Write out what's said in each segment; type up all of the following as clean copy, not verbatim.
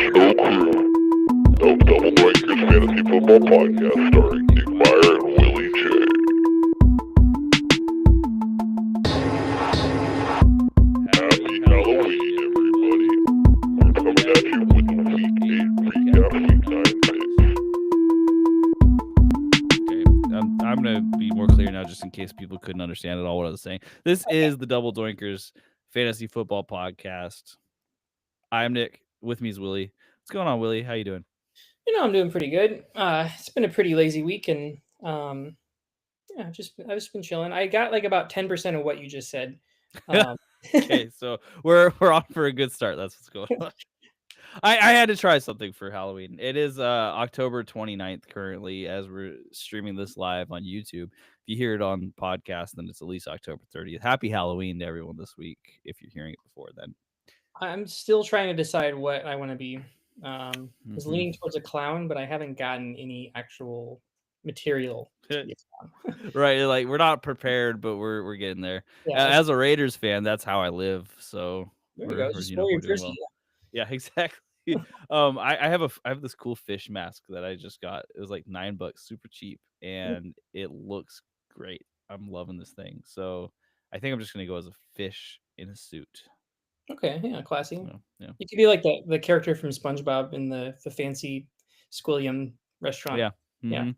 Show crew, the Double Doinkers Fantasy Football Podcast starring Nick Meyer and Willie J. Happy Halloween, everybody. We're coming at you with the Week 8 recap, Week 9 picks. Okay, I'm going to be more clear now just in case people couldn't understand at all what I was saying. This is the Double Doinkers Fantasy Football Podcast. I'm Nick. With me is Willie. What's going on, Willie? How you doing? I'm doing pretty good. It's been a pretty lazy week, and I've just been chilling. I got like about 10% of what you just said. Okay, so we're on for a good start. That's what's going on. I had to try something for Halloween. It is October 29th currently as we're streaming this live on YouTube. If you hear it on podcast, then it's at least October 30th. Happy Halloween to everyone this week if you're hearing it before then. I'm still trying to decide what I want to be. I was leaning towards a clown, but I haven't gotten any actual material to be a clown. Right, like we're not prepared, but we're getting there. Yeah, As a Raiders fan, that's how I live. So there we go. we're Just we're wear your doing jersey. well. Yeah, exactly. I have this cool fish mask that I just got. It was like $9, super cheap, and it looks great. I'm loving this thing. So I think I'm just gonna go as a fish in a suit. Okay, yeah, classy. Yeah. You could be like the character from SpongeBob in the fancy Squilliam restaurant. Yeah. Yeah.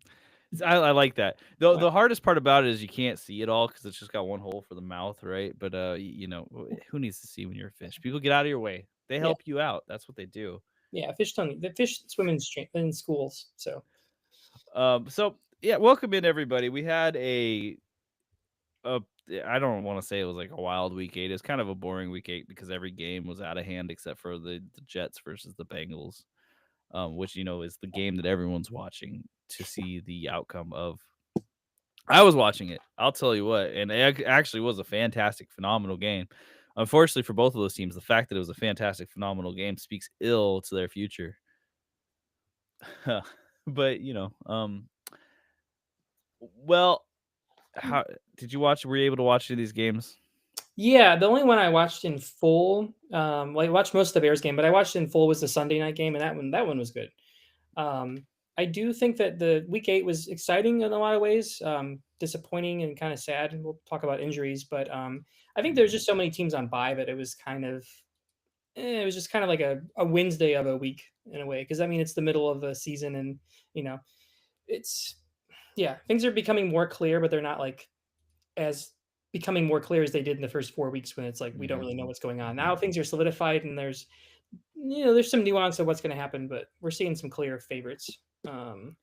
I like that. The hardest part about it is you can't see it all because it's just got one hole for the mouth, right? But who needs to see when you're a fish? People get out of your way. They help you out. That's what they do. Yeah, the fish swim in schools. So welcome in everybody. We had I don't want to say it was like a wild week 8. It's kind of a boring week 8 because every game was out of hand except for the Jets versus the Bengals, which is the game that everyone's watching to see the outcome of. I was watching it. I'll tell you what, and it actually was a fantastic, phenomenal game. Unfortunately for both of those teams, the fact that it was a fantastic, phenomenal game speaks ill to their future. But well, how did you watch? Were you able to watch any of these games? Yeah, the only one I watched in full, I watched most of the Bears game, but I watched in full was the Sunday night game, and that one was good. I do think that the Week 8 was exciting in a lot of ways, disappointing and kind of sad. And we'll talk about injuries, but I think there's just so many teams on bye that it was kind of, it was just kind of like a Wednesday of a week in a way, because it's the middle of the season, and it's things are becoming more clear, but they're not like as becoming more clear as they did in the first 4 weeks when it's like we don't really know what's going on. Now things are solidified and there's some nuance of what's going to happen, but we're seeing some clear favorites. And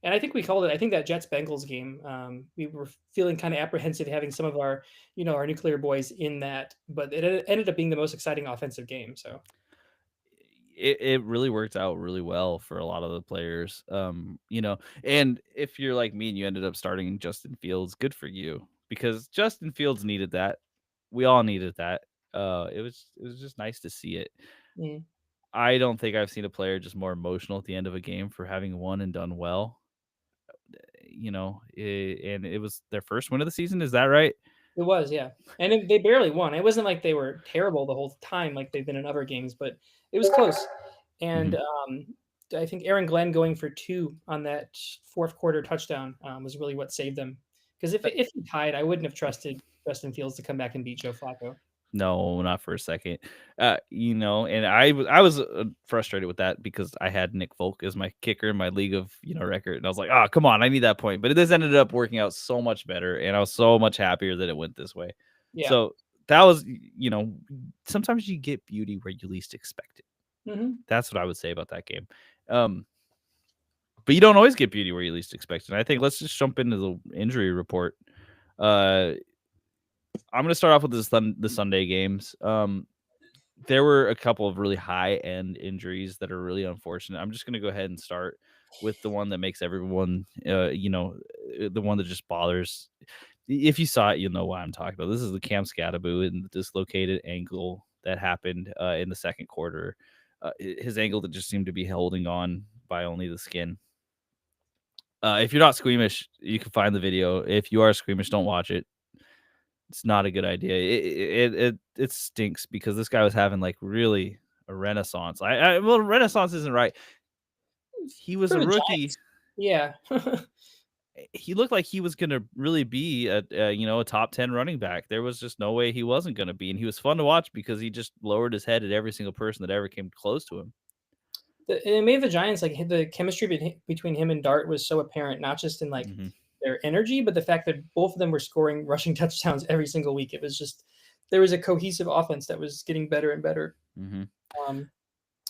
I think we called it. I think that Jets Bengals game, we were feeling kind of apprehensive having some of our our nuclear boys in that, but it ended up being the most exciting offensive game. So it really worked out really well for a lot of the players. And if you're like me and you ended up starting Justin Fields, good for you, because Justin Fields needed that. We all needed that. It was just nice to see it. I don't think I've seen a player just more emotional at the end of a game for having won and done well. And it was their first win of the season. Is that right? It was, yeah. And they barely won. It wasn't like they were terrible the whole time like they've been in other games, but it was close. And I think Aaron Glenn going for 2 on that fourth quarter touchdown was really what saved them. Because if he tied, I wouldn't have trusted Justin Fields to come back and beat Joe Flacco. No, not for a second. And I was frustrated with that because I had Nick Folk as my kicker in my league of record, and I was like, come on, I need that point. But this ended up working out so much better, and I was so much happier that it went this way. Yeah. So that was, sometimes you get beauty where you least expect it. That's what I would say about that game. But you don't always get beauty where you least expect it. And I think let's just jump into the injury report. I'm going to start off with the Sunday games. There were a couple of really high-end injuries that are really unfortunate. I'm just going to go ahead and start with the one that makes everyone, the one that just bothers. If you saw it, you'll know what I'm talking about. This is the Cam Scatterbo and the dislocated ankle that happened in the second quarter. His ankle that just seemed to be holding on by only the skin. If you're not squeamish, you can find the video. If you are squeamish, don't watch it. It's not a good idea. It stinks because this guy was having like really a renaissance. Well, renaissance isn't right. He was For a the rookie. Giants. Yeah. He looked like he was going to really be a top 10 running back. There was just no way he wasn't going to be. And he was fun to watch because he just lowered his head at every single person that ever came close to him. It made the Giants, like, the chemistry between him and Dart was so apparent, not just in like their energy, but the fact that both of them were scoring rushing touchdowns every single week. It was just, there was a cohesive offense that was getting better and better. It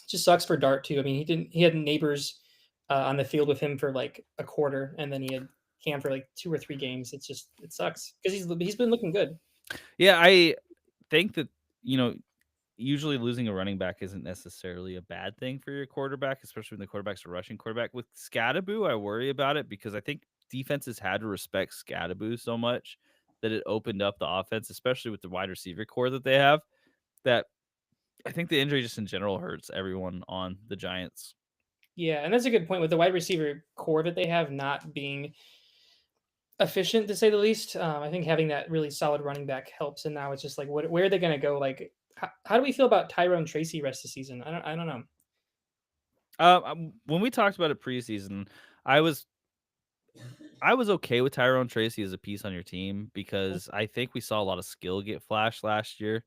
just sucks for Dart too. I mean, he had Neighbors on the field with him for like a quarter, and then he had Cam for like 2 or 3 games. It sucks because he's been looking good. Yeah, I think that, usually losing a running back isn't necessarily a bad thing for your quarterback, especially when the quarterback's a rushing quarterback. With Scadaboo, I worry about it because I think defenses had to respect Scadaboo so much that it opened up the offense, especially with the wide receiver core that they have, that I think the injury just in general hurts everyone on the Giants. Yeah, and that's a good point with the wide receiver core that they have not being efficient, to say the least. I think having that really solid running back helps. And now it's just like, where are they going to go? Like, how do we feel about Tyrone Tracy rest of the season? I don't know. When we talked about it preseason, I was okay with Tyrone Tracy as a piece on your team because I think we saw a lot of skill get flashed last year,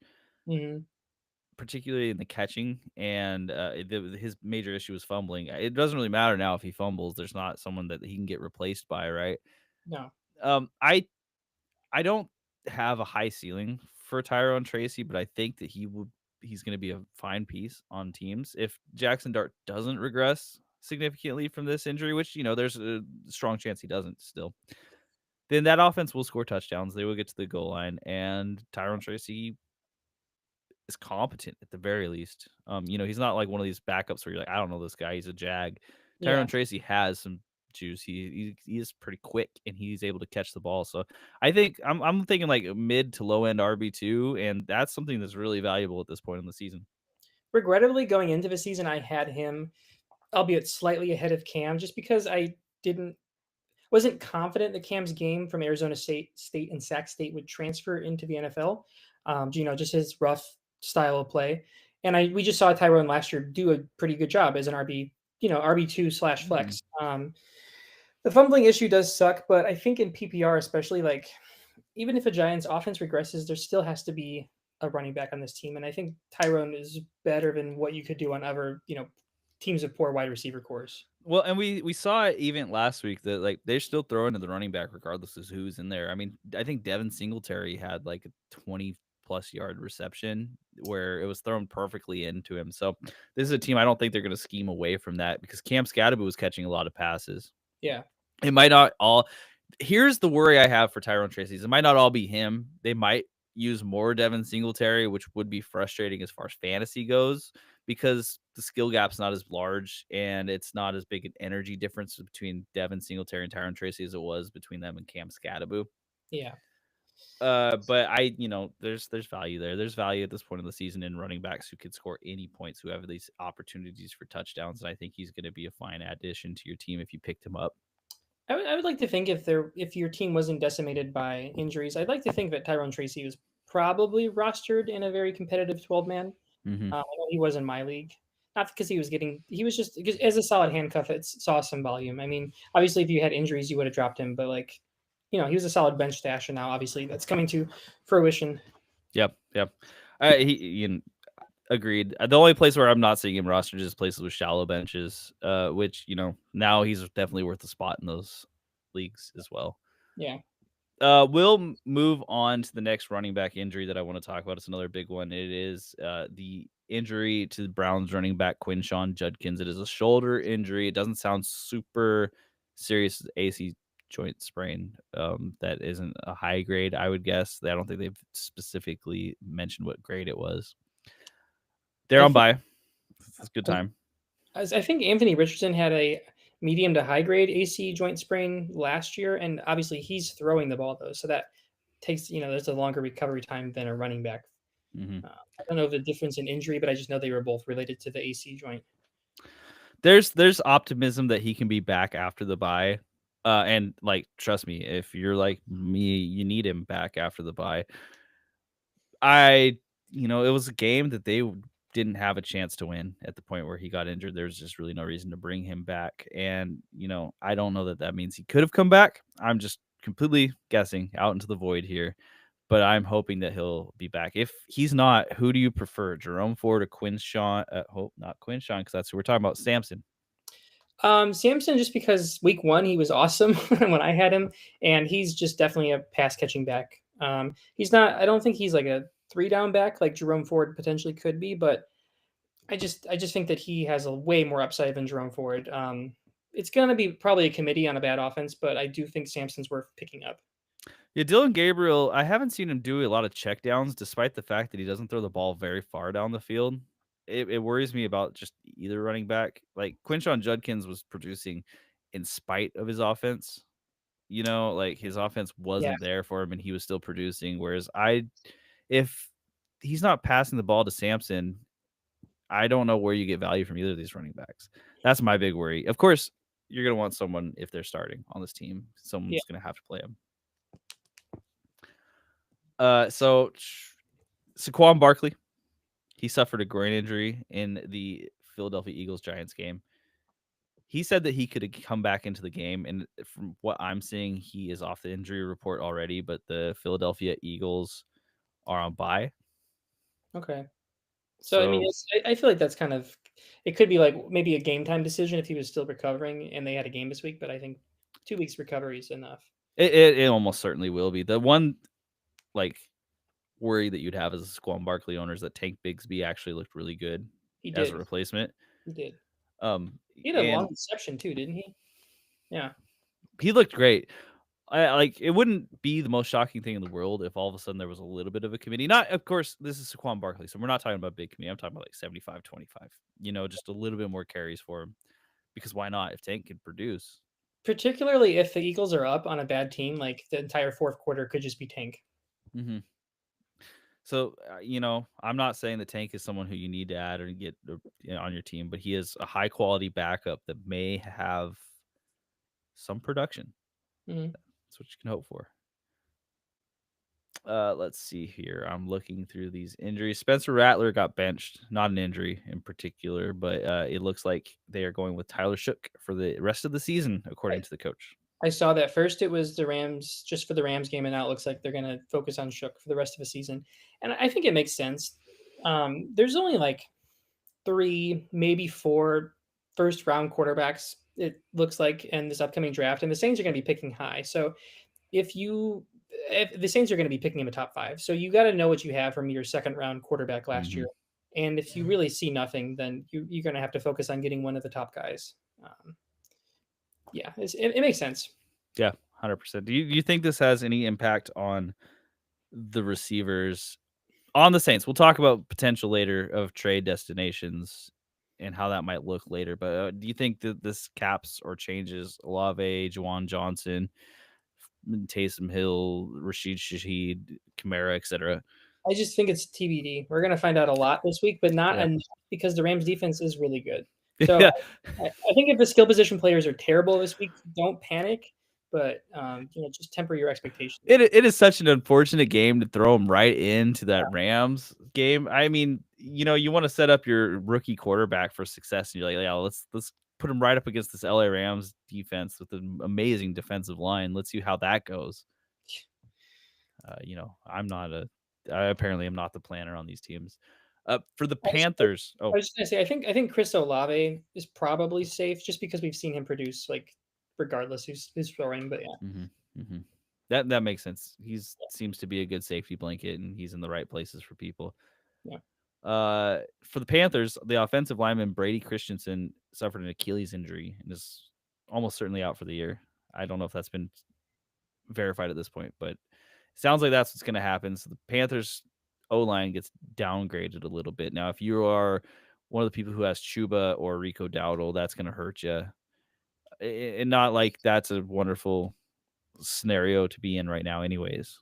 particularly in the catching, and his major issue was fumbling. It doesn't really matter now if he fumbles. There's not someone that he can get replaced by, right? No. I don't have a high ceiling for Tyrone Tracy, but I think that he's going to be a fine piece on teams. If Jackson Dart doesn't regress significantly from this injury, which, there's a strong chance he doesn't still, then that offense will score touchdowns. They will get to the goal line, and Tyrone Tracy is competent at the very least. He's not like one of these backups where you're like, I don't know this guy. He's a jag. Tyrone Tracy has some juice. He is pretty quick and he's able to catch the ball. So I think I'm thinking like mid to low end RB2, and that's something that's really valuable at this point in the season. Regrettably, going into the season, I had him, albeit slightly ahead of Cam, just because I wasn't confident that Cam's game from Arizona State and Sac State would transfer into the NFL. Just his rough style of play. And we just saw Tyrone last year do a pretty good job as an RB2/flex. The fumbling issue does suck, but I think in PPR especially, like, even if a Giants offense regresses, there still has to be a running back on this team. And I think Tyrone is better than what you could do on other, teams of poor wide receiver cores. Well, and we saw it even last week that like they're still throwing to the running back regardless of who's in there. I mean, I think Devin Singletary had like a 20+ yard reception where it was thrown perfectly into him. So this is a team I don't think they're going to scheme away from that because Cam Scadaboo was catching a lot of passes. Yeah. It might not all. Here's the worry I have for Tyrone Tracy. It might not all be him. They might use more Devin Singletary, which would be frustrating as far as fantasy goes because the skill gap's not as large and it's not as big an energy difference between Devin Singletary and Tyrone Tracy as it was between them and Cam Scadaboo. Yeah. But there's value there. There's value at this point in the season in running backs who could score any points, who have these opportunities for touchdowns. And I think he's going to be a fine addition to your team if you picked him up. I would like to think if your team wasn't decimated by injuries, I'd like to think that Tyrone Tracy was probably rostered in a very competitive 12-man. I know he was in my league, not because he was just because as a solid handcuff, it saw some volume. I mean, obviously, if you had injuries, you would have dropped him, but like, he was a solid bench stash, and now obviously that's coming to fruition. Yep. Agreed. The only place where I'm not seeing him rostered is places with shallow benches, which, now he's definitely worth a spot in those leagues as well. Yeah. We'll move on to the next running back injury that I want to talk about. It's another big one. It is the injury to the Browns running back Quinshon Judkins. It is a shoulder injury. It doesn't sound super serious. AC joint sprain. That isn't a high grade, I would guess. I don't think they've specifically mentioned what grade it was. They're on bye. It's a good time. I think Anthony Richardson had a medium to high grade AC joint sprain last year, and obviously he's throwing the ball though, so that takes there's a longer recovery time than a running back. I don't know the difference in injury, but I just know they were both related to the AC joint. There's optimism that he can be back after the bye, and like trust me, if you're like me, you need him back after the bye. It was a game that they didn't have a chance to win at the point where he got injured. There's just really no reason to bring him back. And, I don't know that means he could have come back. I'm just completely guessing out into the void here, but I'm hoping that he'll be back. If he's not, who do you prefer, Jerome Ford or Quinshawn? Not Quinshawn, because that's who we're talking about, Samson. Samson, just because week 1 he was awesome when I had him, and he's just definitely a pass catching back. He's not. I don't think he's like a 3-down back like Jerome Ford potentially could be, but I just think that he has a way more upside than Jerome Ford. It's gonna be probably a committee on a bad offense, but I do think Samson's worth picking up. Yeah, Dylan Gabriel, I haven't seen him do a lot of checkdowns, despite the fact that he doesn't throw the ball very far down the field. It worries me about just either running back. Like Quinshawn Judkins was producing in spite of his offense. Like his offense wasn't there for him and he was still producing. Whereas if he's not passing the ball to Samson, I don't know where you get value from either of these running backs. That's my big worry. Of course, you're going to want someone, if they're starting on this team, someone's going to have to play him. So Saquon Barkley, he suffered a groin injury in the Philadelphia Eagles-Giants game. He said that he could come back into the game, and from what I'm seeing, he is off the injury report already, but the Philadelphia Eagles are on bye. Okay. So I mean, I feel like that's kind of, it could be like maybe a game time decision if he was still recovering and they had a game this week, but I think 2 weeks recovery is enough. It almost certainly will be. The one worry that you'd have as a Saquon Barkley owners that Tank Bigsby actually looked really good as a replacement. He did. He had a And long reception too, didn't he? Yeah. He looked great. It wouldn't be the most shocking thing in the world if all of a sudden there was a little bit of a committee. Not, of course, this is Saquon Barkley, so we're not talking about big committee. I'm talking about like 75-25. Just a little bit more carries for him. Because why not? If Tank can produce. Particularly if the Eagles are up on a bad team, like the entire fourth quarter could just be Tank. Mm-hmm. So, I'm not saying that Tank is someone who you need to add or get on your team, but he is a high quality backup that may have some production. Mm-hmm. That's what you can hope for. Let's see here. I'm looking through these injuries. Spencer Rattler got benched. Not an injury in particular, but it looks like they are going with Tyler Shook for the rest of the season, according to the coach. I saw that first. It was the Rams, just for the Rams game, and now it looks like they're going to focus on Shook for the rest of the season. And I think it makes sense. There's only like 3, maybe 4 first-round quarterbacks, it looks like, in this upcoming draft, and the Saints are going to be picking high. So if the Saints are going to be picking him a top 5, so you got to know what you have from your second-round quarterback last year. And if you really see nothing, then you're going to have to focus on getting one of the top guys. Yeah, it makes sense. Yeah, 100%. Do you think this has any impact on the receivers on the Saints? We'll talk about potential later of trade destinations and how that might look later. But do you think that this caps or changes Olave, Juwan Johnson, Taysom Hill, Rashid Shaheed, Kamara, etc.? I just think it's TBD. We're going to find out a lot this week, but not enough, because the Rams defense is really good. So I think if the skill position players are terrible this week, don't panic, but just temper your expectations. It is such an unfortunate game to throw them right into that Rams game. I mean, you want to set up your rookie quarterback for success, and you're like, yeah, let's put him right up against this LA Rams defense with an amazing defensive line. Let's see how that goes. I apparently am not the planner on these teams. For the Panthers, I was just gonna say, I think Chris Olave is probably safe, just because we've seen him produce, like, regardless who's throwing. But yeah, that makes sense. Seems to be a good safety blanket, and he's in the right places for people. Yeah. For the Panthers, the offensive lineman Brady Christensen suffered an Achilles injury and is almost certainly out for the year. I don't know if that's been verified at this point, but it sounds like that's what's going to happen. So the Panthers O-line gets downgraded a little bit. Now, if you are one of the people who has Chuba or Rico Dowdle, that's going to hurt you. And not like that's a wonderful scenario to be in right now anyways.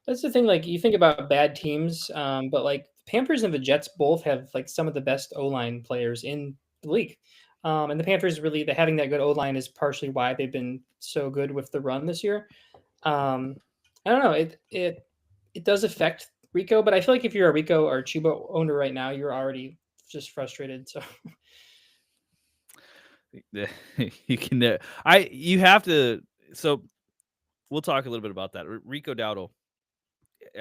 That's the thing. Like, you think about bad teams, but like the Panthers and the Jets both have like some of the best O-line players in the league. And the Panthers really, having that good O-line is partially why they've been so good with the run this year. I don't know. It does affect Rico, but I feel like if you're a Rico or Chuba owner right now, you're already just frustrated. So You can. You have to. So we'll talk a little bit about that. Rico Dowdle.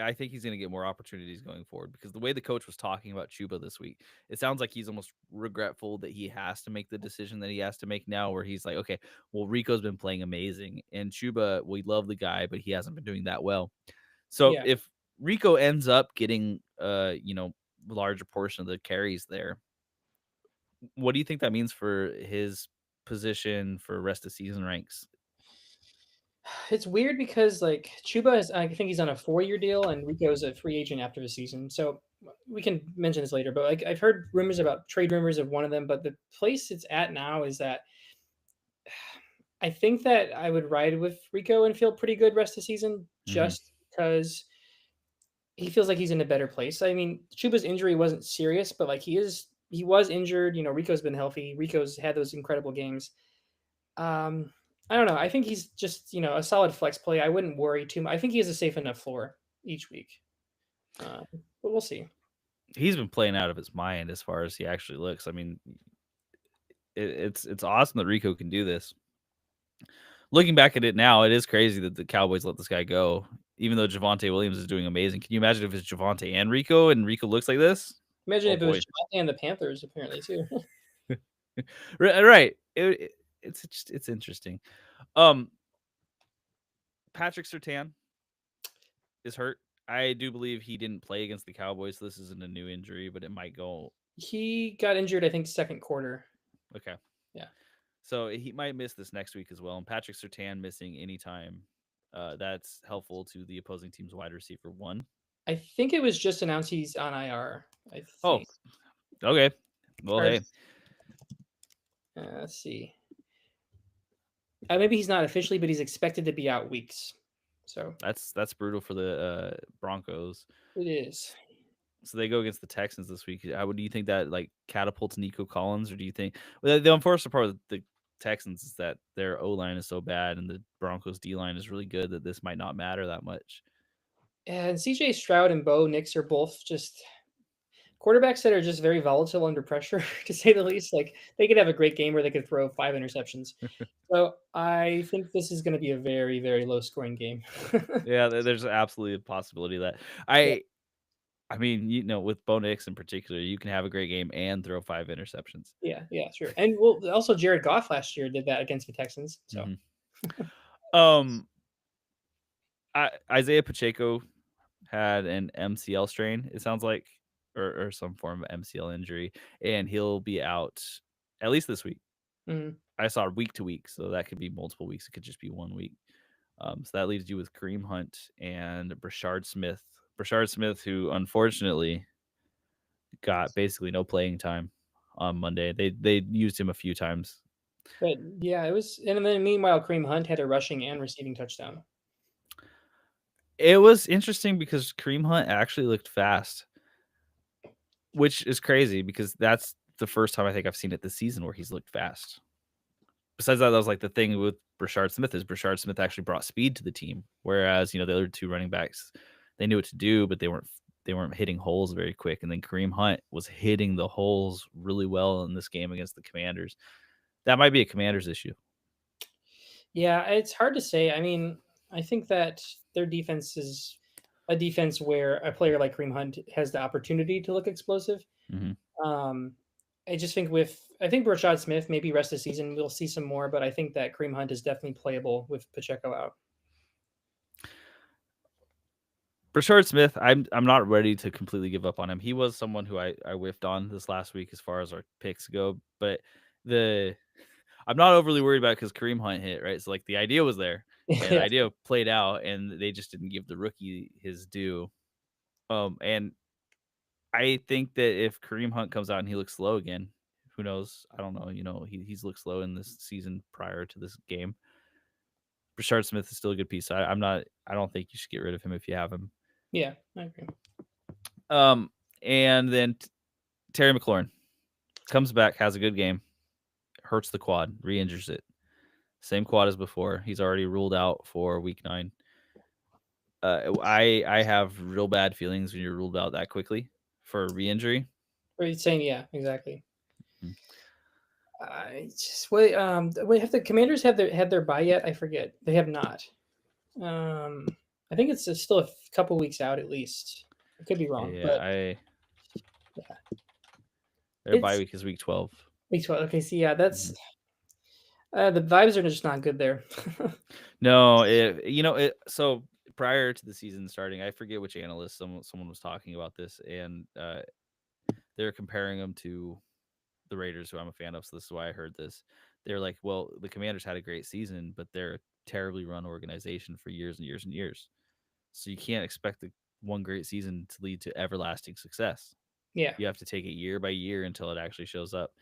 I think he's going to get more opportunities going forward because the way the coach was talking about Chuba this week, it sounds like he's almost regretful that he has to make the decision that he has to make now, where he's like, okay, well, Rico's been playing amazing, and Chuba, we love the guy, but he hasn't been doing that well. So yeah, if Rico ends up getting, larger portion of the carries there, what do you think that means for his position for rest of season ranks? it's weird because like Chuba is, I think he's on a 4-year deal, and Rico's a free agent after the season. So we can mention this later, but like I've heard rumors about trade rumors of one of them, but the place it's at now is that I think that I would ride with Rico and feel pretty good rest of the season Mhm. just because he feels like he's in a better place. I mean, Chuba's injury wasn't serious, but like he was injured. You know, Rico's been healthy. Rico's had those incredible games. Um, I don't know. I think he's just a solid flex play. I wouldn't worry too much. I think he has a safe enough floor each week, but we'll see. He's been playing out of his mind as far as he actually looks. I mean, it's awesome that Rico can do this. Looking back at it now, it is crazy that the Cowboys let this guy go, even though Javonte Williams is doing amazing. Can you imagine if it's Javonte and Rico looks like this? Imagine Oh if it was boy, Javonte and the Panthers apparently too. right? It's interesting. Um, Patrick Surtain is hurt. I do believe he didn't play against the Cowboys. So this isn't a new injury, but it might go. He got injured, I think, second quarter. Okay. Yeah. So he might miss this next week as well. And Patrick Surtain missing anytime, that's helpful to the opposing team's wide receiver one. I think it was just announced he's on IR. I Oh, think. okay. Well, Or, hey, let's see. Maybe he's not officially, but he's expected to be out weeks. So that's brutal for the Broncos. it is. So they go against the Texans this week. Do you think that like catapults Nico Collins, or do you think the unfortunate part of the Texans is that their O line is so bad and the Broncos D line is really good that this might not matter that much? And CJ Stroud and Bo Nix are both just quarterbacks that are just very volatile under pressure, to say the least. Like they could have a great game where they could throw 5 interceptions. So I think this is going to be a very, very low scoring game. Yeah, there's absolutely a possibility of that. Yeah, I mean, with Bo Nix in particular, you can have a great game and throw 5 interceptions. yeah, sure. And well, also Jared Goff last year did that against the Texans. So Mhm. Um, Isaiah Pacheco had an MCL strain, it sounds like, or some form of MCL injury, and he'll be out at least this week. mhm. I saw week to week, so that could be multiple weeks. It could just be 1 week. So that leaves you with Kareem Hunt and Brashard Smith. Brashard Smith, who unfortunately got basically no playing time on Monday. They used him a few times. But yeah, it was. And then meanwhile, Kareem Hunt had a rushing and receiving touchdown. It was interesting because Kareem Hunt actually looked fast, which is crazy because that's the first time I think I've seen it this season where he's looked fast. Besides that was like the thing with Brashard Smith is Brashard Smith actually brought speed to the team, whereas the other two running backs, they knew what to do, but they weren't hitting holes very quick. And then Kareem Hunt was hitting the holes really well in this game against the Commanders. That might be a Commanders issue. Yeah, it's hard to say. I mean, I think that their defense is a defense where a player like Kareem Hunt has the opportunity to look explosive. Mm-hmm. Um, I just think I think Rashad Smith, maybe rest of the season, we'll see some more, but I think that Kareem Hunt is definitely playable with Pacheco out. Brashard Smith, I'm not ready to completely give up on him. He was someone who I whiffed on this last week as far as our picks go, but I'm not overly worried about it because Kareem Hunt hit, right? So like the idea was there and the Yeah. idea played out and they just didn't give the rookie his due. And I think that if Kareem Hunt comes out and he looks slow again, who knows? I don't know. He's looked slow in this season prior to this game. Brashard Smith is still a good piece. I don't think you should get rid of him if you have him. Yeah, I agree. And then Terry McLaurin comes back, has a good game, hurts the quad, re-injures it. Same quad as before. He's already ruled out for week 9. I have real bad feelings when you're ruled out that quickly for a re-injury. Are you saying exactly? Mhm. I just wait. Wait, have the Commanders had their bye yet? I forget. They have not. I think it's still a couple weeks out at least. I could be wrong, Yeah, but yeah, their bye it's week is week 12. week 12. Okay, see, yeah, that's Mhm. the vibes are just not good there. No, so prior to the season starting, I forget which analyst someone was talking about this, and they're comparing them to the Raiders, who I'm a fan of. So this is why I heard this. They're like, well, the Commanders had a great season, but they're a terribly run organization for years and years and years. So you can't expect one great season to lead to everlasting success. Yeah, You have to take it year by year until it actually shows up.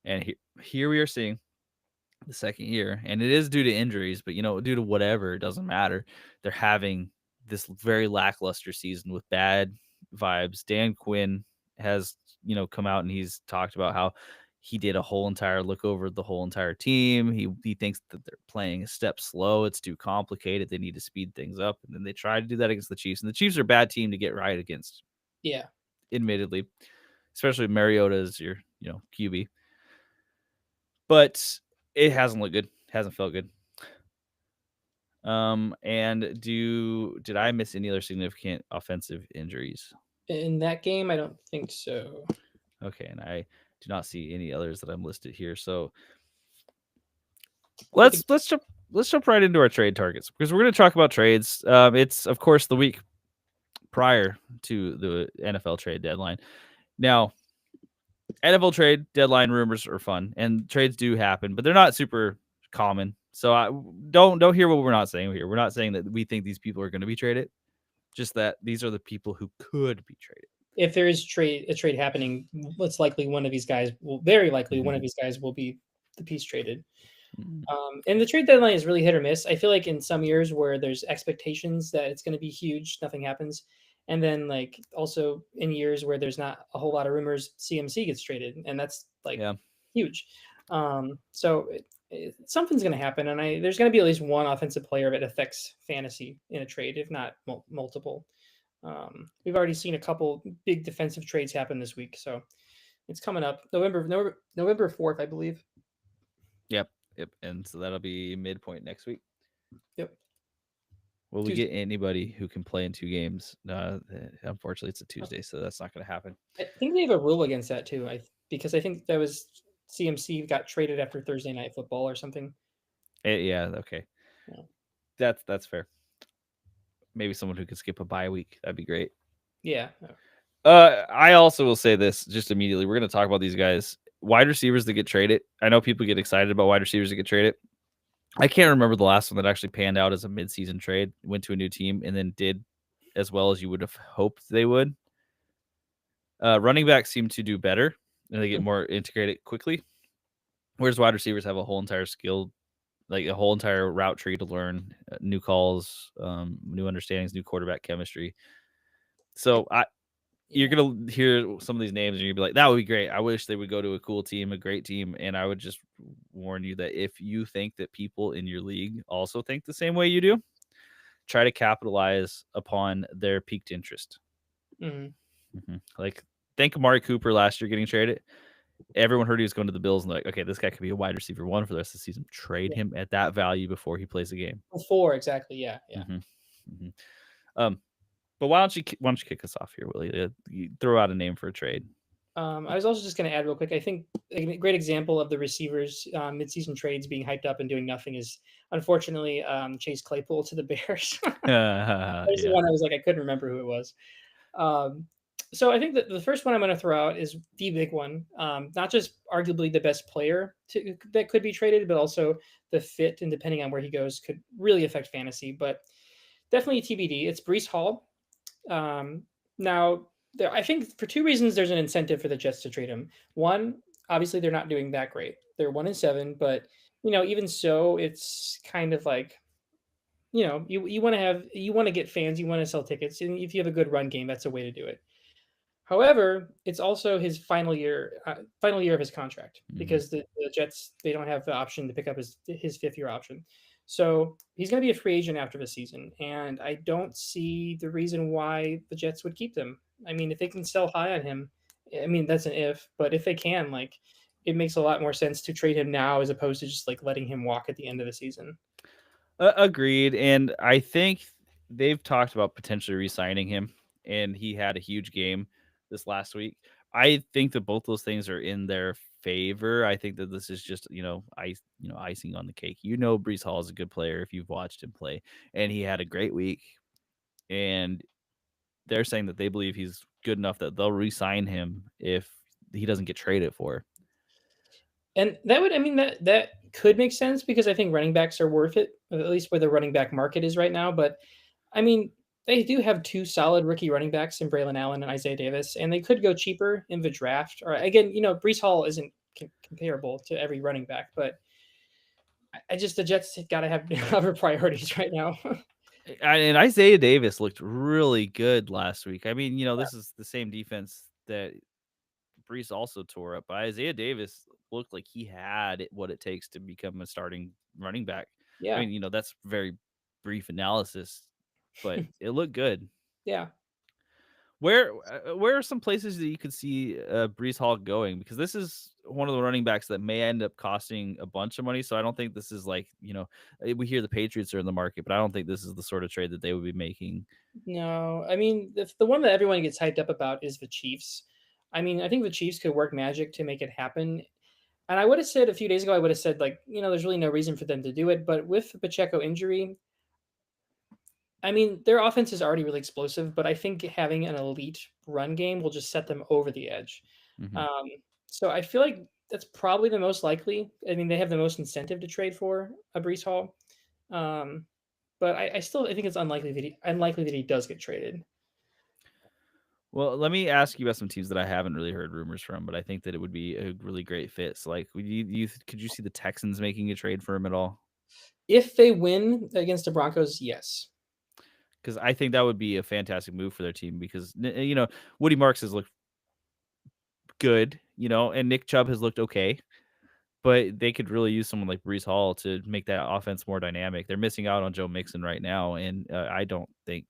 And here we are seeing the second year, and it is due to injuries, but due to whatever, it doesn't matter. They're having this very lackluster season with bad vibes. Dan Quinn has, come out and he's talked about how he did a whole entire look over the whole entire team. He thinks that they're playing a step slow. It's too complicated. They need to speed things up. And then they try to do that against the Chiefs. And the Chiefs are a bad team to get right against, yeah. admittedly, especially Mariota as your, QB. But it hasn't looked good. Hasn't felt good. And did I miss any other significant offensive injuries? In that game, I don't think so. Okay, and I do not see any others that I'm listed here. So I think let's jump right into our trade targets, because we're going to talk about trades. It's of course the week prior to the NFL trade deadline. Now, NFL trade deadline rumors are fun, and trades do happen, but they're not super common. So I don't hear what we're not saying here. We're not saying that we think these people are going to be traded, just that these are the people who could be traded. if there is a trade happening, it's likely one of these guys very likely one Mhm. of these guys will be the piece traded. Mhm. And the trade deadline is really hit or miss. I feel like in some years where there's expectations that it's going to be huge, nothing happens. And then like also in years where there's not a whole lot of rumors, CMC gets traded, and that's like Yeah. huge. So something's going to happen, and there's going to be at least one offensive player that affects fantasy in a trade, if not multiple. We've already seen a couple big defensive trades happen this week, so it's coming up November 4th, I believe. Yep. And so that'll be midpoint next week. Yep. Will we Tuesday. get anybody who can play in 2 games? Unfortunately, it's a Tuesday, so that's not going to happen. I think they have a rule against that too. Because I think that was CMC got traded after Thursday Night Football or something. Yeah. Okay. Yeah. That's fair. Maybe someone who could skip a bye week. That'd be great. Yeah. I also will say this just immediately. We're going to talk about these guys. Wide receivers that get traded. I know people get excited about wide receivers that get traded. I can't remember the last one that actually panned out as a midseason trade, went to a new team, and then did as well as you would have hoped they would. Running backs seem to do better, and they get more integrated quickly. Whereas wide receivers have a whole entire skill, like a whole entire route tree to learn, new calls, new understandings, new quarterback chemistry. So you're going to hear some of these names and you'll be like, that would be great. I wish they would go to a cool team, a great team. And I would just warn you that if you think that people in your league also think the same way you do, try to capitalize upon their piqued interest. Mm-hmm. Like, think Amari Cooper last year getting traded. Everyone heard he was going to the Bills and like, okay, this guy could be a wide receiver 1 for the rest of the season. Trade him at that value before he plays a game. Before, exactly. Yeah. But why don't you kick us off here, Willie? You throw out a name for a trade. I was also just going to add real quick. I think a great example of the receivers midseason trades being hyped up and doing nothing is unfortunately Chase Claypool to the Bears. There's the one I was like, I couldn't remember who it was. So I think that the first one I'm going to throw out is the big one. Not just arguably the best player that could be traded, but also the fit and depending on where he goes could really affect fantasy. But definitely TBD. It's Breece Hall. Now, I think for 2 reasons, there's an incentive for the Jets to trade him. One, obviously, they're not doing that great. They're 1-7, but even so, it's kind of like, you want to get fans, you want to sell tickets, and if you have a good run game, that's a way to do it. However, it's also his final year of his contract because the Jets, they don't have the option to pick up his 5th year option. So he's going to be a free agent after the season, and I don't see the reason why the Jets would keep them. I mean, if they can sell high on him, I mean that's an if, but if they can, like, it makes a lot more sense to trade him now as opposed to just like letting him walk at the end of the season. Agreed. And I think they've talked about potentially re-signing him, and he had a huge game this last week. I think that both those things are in their favor. I think that this is just, icing on the cake. Brees Hall is a good player if you've watched him play, and he had a great week. And they're saying that they believe he's good enough that they'll re-sign him if he doesn't get traded for. And that would, I mean, that could make sense because I think running backs are worth it, at least where the running back market is right now. But I mean, they do have two solid rookie running backs in Braylon Allen and Isaiah Davis, and they could go cheaper in the draft. Or again, Brees Hall isn't comparable to every running back, but I just the Jets got to have other priorities right now. And Isaiah Davis looked really good last week. I mean, this is the same defense that Brees also tore up. But Isaiah Davis looked like he had what it takes to become a starting running back. I Yeah, mean, that's very brief analysis, but it looked good. yeah. Where are some places that you could see Brees Hall going? Because this is one of the running backs that may end up costing a bunch of money. So I don't think this is like, we hear the Patriots are in the market, but I don't think this is the sort of trade that they would be making. No, I mean the one that everyone gets hyped up about is the Chiefs. I mean, I think the Chiefs could work magic to make it happen. And I would have said a few days ago, I would have said, like, there's really no reason for them to do it. But with the Pacheco injury, I mean, their offense is already really explosive, but I think having an elite run game will just set them over the edge. Mm-hmm. Um, so I feel like that's probably the most likely. I mean, they have the most incentive to trade for a Brees Hall. Um, but I still I think it's unlikely that he does get traded. Well, let me ask you about some teams that I haven't really heard rumors from, but I think that it would be a really great fit. So, like, could you see the Texans making a trade for him at all? If they win against the Broncos, yes. Because I think that would be a fantastic move for their team. Because Woody Marks has looked good, and Nick Chubb has looked okay, but they could really use someone like Brees Hall to make that offense more dynamic. They're missing out on Joe Mixon right now, and I don't think.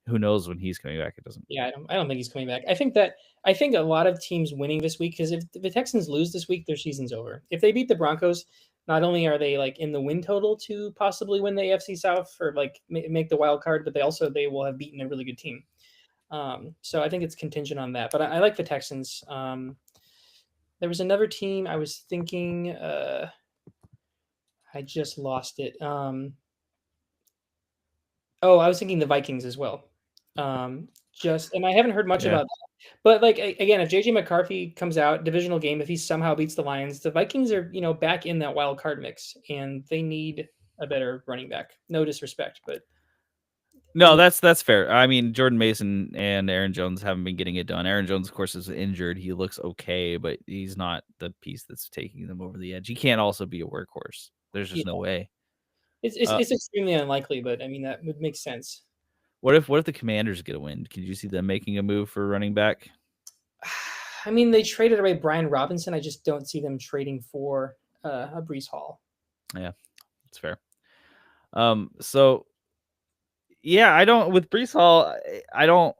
Who knows when he's coming back? It doesn't. Yeah, I don't think he's coming back. I think a lot of teams winning this week, because if the Texans lose this week, their season's over. If they beat the Broncos, not only are they like in the win total to possibly win the AFC South or like make the wild card, but they will have beaten a really good team. So I think it's contingent on that. But I like the Texans. There was another team I was thinking. I just lost it. I was thinking the Vikings as well. And I haven't heard much Yeah. about that. But like again, if JJ McCarthy comes out divisional game, if he somehow beats the Lions, the Vikings are back in that wild card mix, and they need a better running back. No disrespect, but No, that's fair. I mean, Jordan Mason and Aaron Jones haven't been getting it done. Aaron Jones, of course, is injured. He looks okay, but he's not the piece that's taking them over the edge. He can't also be a workhorse. There's just no way. it's extremely unlikely. But I mean that would make sense. What if the Commanders get a win? Could you see them making a move for running back? I mean, they traded away Brian Robinson. I just don't see them trading for a Brees Hall. Yeah, that's fair. So yeah, I don't with Brees Hall. I don't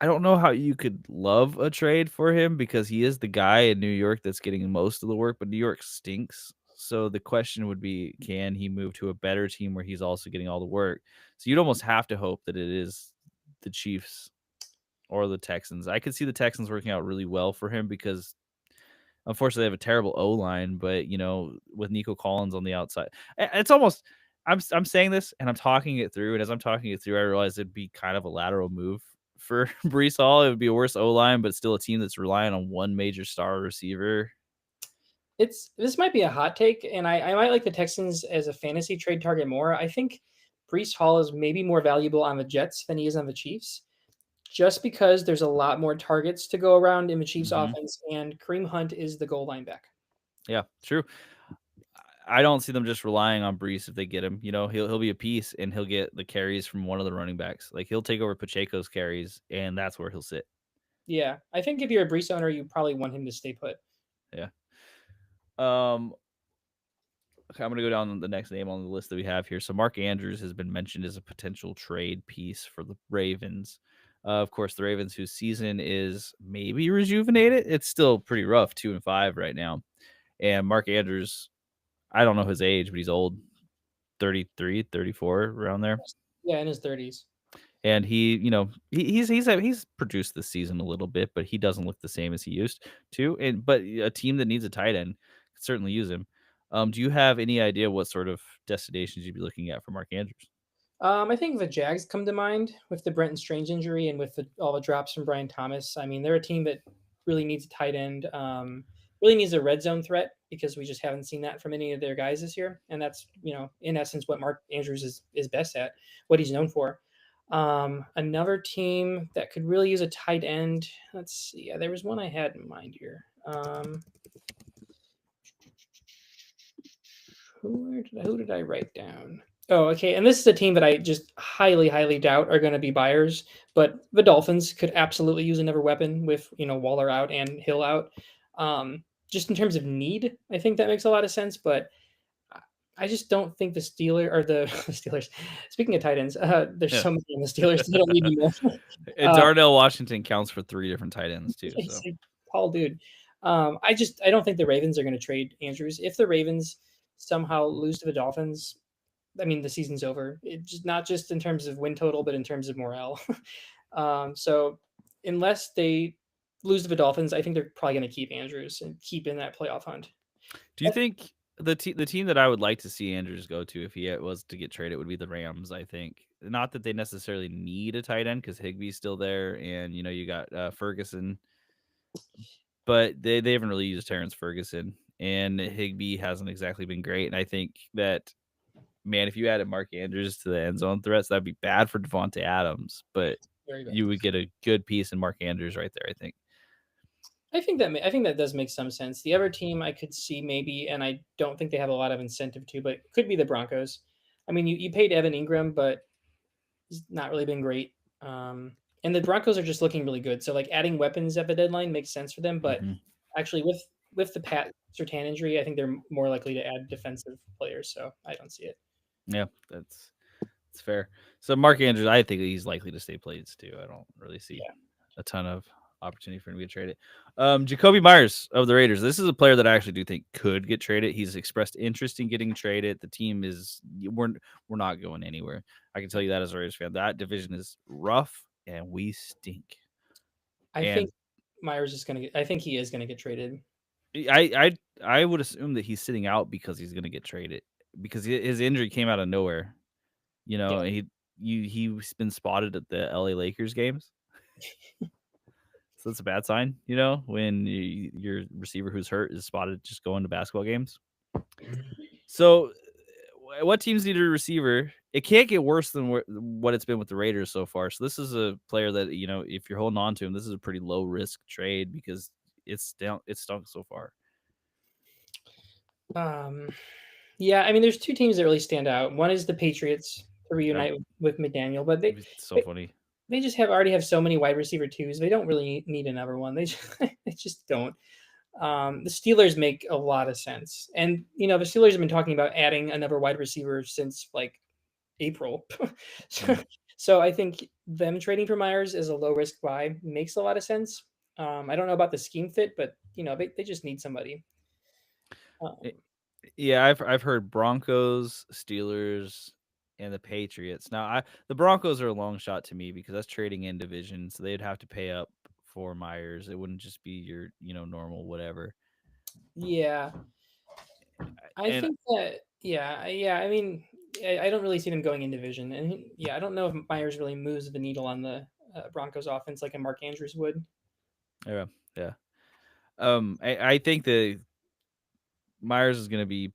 know how you could love a trade for him because he is the guy in New York that's getting most of the work, but New York stinks. So the question would be, can he move to a better team where he's also getting all the work? So you'd almost have to hope that it is the Chiefs or the Texans. I could see the Texans working out really well for him because unfortunately they have a terrible O-line, but with Nico Collins on the outside, it's almost I'm saying this and I'm talking it through, and as I'm talking it through, I realize it'd be kind of a lateral move for Brees Hall. It would be a worse O-line, but still a team that's relying on one major star receiver. This might be a hot take, and I might like the Texans as a fantasy trade target more. I think Brees Hall is maybe more valuable on the Jets than he is on the Chiefs, just because there's a lot more targets to go around in the Chiefs offense, and Kareem Hunt is the goal line back. Yeah, true. I don't see them just relying on Brees if they get him. He'll be a piece and he'll get the carries from one of the running backs. Like he'll take over Pacheco's carries, and that's where he'll sit. Yeah, I think if you're a Brees owner, you probably want him to stay put. Yeah. I'm going to go down the next name on the list that we have here. So Mark Andrews has been mentioned as a potential trade piece for the Ravens. Of course, the Ravens, whose season is maybe rejuvenated. It's still pretty rough, 2-5 right now. And Mark Andrews, I don't know his age, but he's old, 33, 34, around there. Yeah, in his 30s. And he's produced this season a little bit, but he doesn't look the same as he used to. But a team that needs a tight end could certainly use him. Do you have any idea what sort of destinations you'd be looking at for Mark Andrews? I think the Jags come to mind with the Brenton Strange injury and with all the drops from Brian Thomas. I mean, they're a team that really needs a tight end, really needs a red zone threat because we just haven't seen that from any of their guys this year. And that's, in essence, what Mark Andrews is best at, what he's known for. Another team that could really use a tight end. Let's see. Yeah, there was one I had in mind here. Who did I write down? Oh, okay. And this is a team that I just highly, highly doubt are going to be buyers. But the Dolphins could absolutely use another weapon with Waller out and Hill out. Just in terms of need, I think that makes a lot of sense. But I just don't think the Steelers or the Steelers. Speaking of tight ends, there's so many in the Steelers that don't need more. And Darnell Washington counts for 3 different tight ends too. So. Paul, dude. I don't think the Ravens are going to trade Andrews. If the Ravens somehow lose to the Dolphins, I mean, the season's over. It's just not just in terms of win total, but in terms of morale. So unless they lose to the Dolphins, I think they're probably going to keep Andrews and keep in that playoff hunt. Do you think the team that I would like to see Andrews go to if he was to get traded would be the Rams? I think not that they necessarily need a tight end because Higbee's still there, and you got Ferguson, but they haven't really used Terrence Ferguson, and Higbee hasn't exactly been great. And I think that, man, if you added Mark Andrews to the end zone threats, that'd be bad for Devontae Adams, but you would get a good piece in Mark Andrews right there, I think. I think that does make some sense. The other team I could see maybe, and I don't think they have a lot of incentive to, but it could be the Broncos. I mean, you paid Evan Ingram, but he's not really been great. And the Broncos are just looking really good. So like adding weapons at the deadline makes sense for them. But actually with the Pat Surtain injury, I think they're more likely to add defensive players. So I don't see it. Yeah, that's fair. So Mark Andrews, I think he's likely to stay Blades too. I don't really see a ton of opportunity for him to get traded. Jacoby Myers of the Raiders. This is a player that I actually do think could get traded. He's expressed interest in getting traded. The team we're not going anywhere. I can tell you that as a Raiders fan. That division is rough and we stink. I think Myers is going to get. I think he is going to get traded. I would assume that he's sitting out because he's going to get traded because his injury came out of nowhere. He's been spotted at the LA Lakers games. So that's a bad sign, when your receiver who's hurt is spotted just going to basketball games. So what teams need a receiver? It can't get worse than what it's been with the Raiders so far. So this is a player that, if you're holding on to him, this is a pretty low risk trade because it's stunk so far. Yeah, I mean, there's 2 teams that really stand out. One is the Patriots to reunite with McDaniel, but funny. They just already have so many wide receiver 2s. They don't really need another one. They just don't. The Steelers make a lot of sense. And, the Steelers have been talking about adding another wide receiver since like April. So I think them trading for Myers is a low risk buy makes a lot of sense. I don't know about the scheme fit, but they just need somebody. Yeah, I've heard Broncos, Steelers, and the Patriots. Now, the Broncos are a long shot to me because that's trading in division, so they'd have to pay up for Myers. It wouldn't just be your, normal whatever. Yeah, I think that. Yeah. I mean, I don't really see them going in division, and I don't know if Myers really moves the needle on the Broncos offense like a Mark Andrews would. Yeah. I think the Myers is going to be.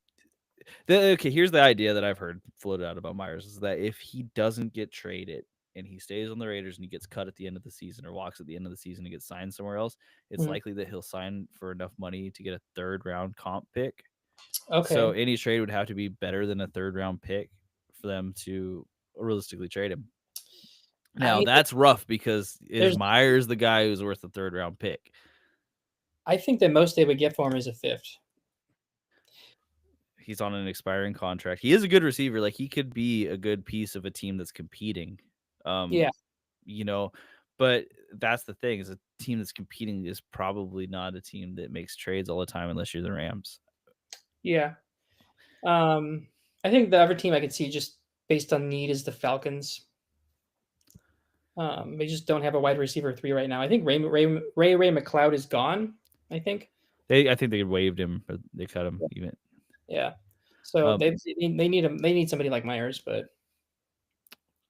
Okay, here's the idea that I've heard floated out about Myers is that if he doesn't get traded and he stays on the Raiders and he gets cut at the end of the season or walks at the end of the season and gets signed somewhere else, it's likely that he'll sign for enough money to get a 3rd round comp pick. Okay. So any trade would have to be better than a 3rd round pick for them to realistically trade him. Now, that's rough because is Myers the guy who's worth a 3rd round pick? I think the most they would get for him is a 5th. he's on an expiring contract. He is a good receiver. Like he could be a good piece of a team that's competing. Yeah. You know, but that's the thing is a team that's competing is probably not a team that makes trades all the time unless you're the Rams. Yeah. I think the other team I could see just based on need is the Falcons. They just don't have a wide receiver 3 right now. I think Ray McLeod is gone. I think. I think they waived him, or they cut him even. Yeah. So they need him. They need somebody like Myers, but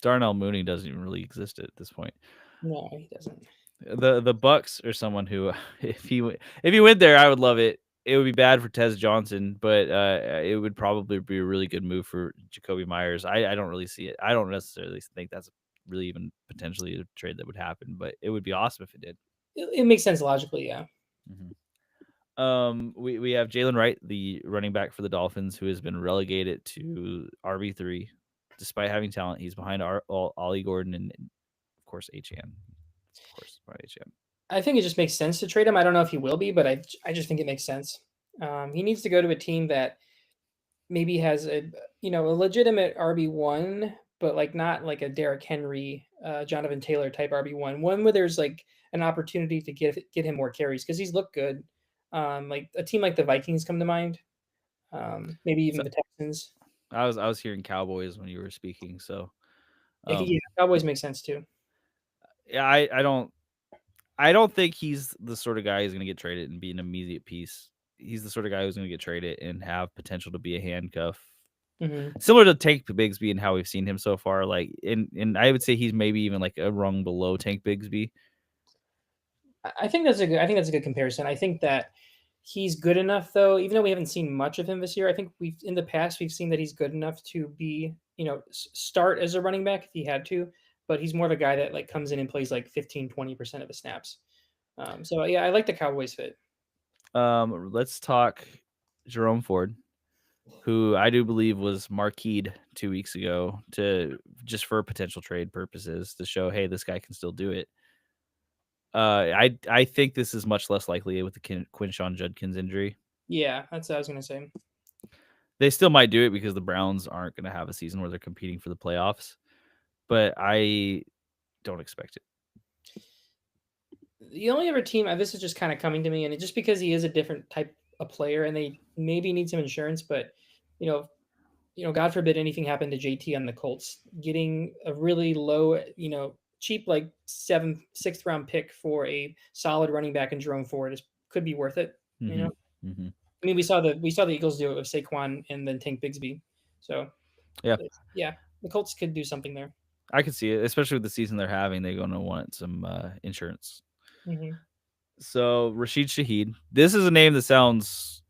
Darnell Mooney doesn't even really exist at this point. no, he doesn't. The Bucks are someone who, if he went there, I would love it. It would be bad for Tez Johnson, but it would probably be a really good move for Jacoby Myers. I don't really see it. I don't necessarily think that's really even potentially a trade that would happen, but it would be awesome if it did. It makes sense logically, yeah. We have Jalen Wright, the running back for the Dolphins, who has been relegated to RB3, despite having talent. He's behind Ollie Gordon and of course HN. Of course, by HN. I think it just makes sense to trade him. I don't know if he will be, but I just think it makes sense. He needs to go to a team that maybe has a legitimate RB1, but like not like a Derrick Henry, Jonathan Taylor type RB1. One where there's like an opportunity to get him more carries because he's looked good. Like a team like the Vikings come to mind. Maybe even the Texans. I was hearing Cowboys when you were speaking, so yeah, Cowboys make sense too. Yeah, I don't think he's the sort of guy who's going to get traded and be an immediate piece. He's the sort of guy who's going to get traded and have potential to be a handcuff. Similar to Tank Bigsby and how we've seen him so far. Like, and I would say he's maybe even like a rung below Tank Bigsby. I think that's a good comparison. I think that he's good enough though, even though we haven't seen much of him this year. I think we've seen that he's good enough to be, start as a running back if he had to, but he's more of a guy that like comes in and plays like 15-20% of the snaps. So yeah, I like the Cowboys fit. Let's talk Jerome Ford, who I do believe was marqueed 2 weeks ago just for potential trade purposes to show, hey, this guy can still do it. I think this is much less likely with the Quinshon Judkins injury. Yeah, that's what I was going to say. They still might do it because the Browns aren't going to have a season where they're competing for the playoffs, but I don't expect it. The only other team, this is just kind of coming to me, and just because he is a different type of player, and they maybe need some insurance, but God forbid anything happened to JT on the Colts, getting a really low, cheap like 6th round pick for a solid running back in Jerome Ford could be worth it. I mean, we saw the Eagles do it with Saquon and then Tank Bigsby, so yeah, the Colts could do something there. I could see it, especially with the season they're having. They're going to want some insurance. So Rashid Shaheed, this is a name that sounds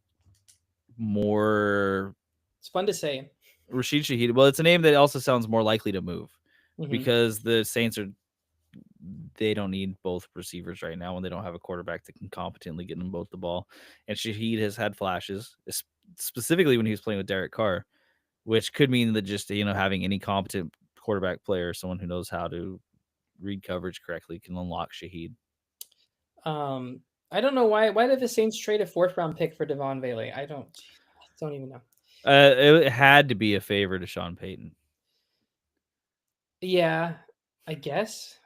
more. It's fun to say. Rashid Shaheed. Well, it's a name that also sounds more likely to move because the Saints they don't need both receivers right now when they don't have a quarterback that can competently get them both the ball. And Shaheed has had flashes, specifically when he was playing with Derek Carr, which could mean that just having any competent quarterback player, someone who knows how to read coverage correctly, can unlock Shaheed. I don't know why did the Saints trade a 4th round pick for Devon Bailey? I don't even know. It had to be a favor to Sean Payton. Yeah, I guess.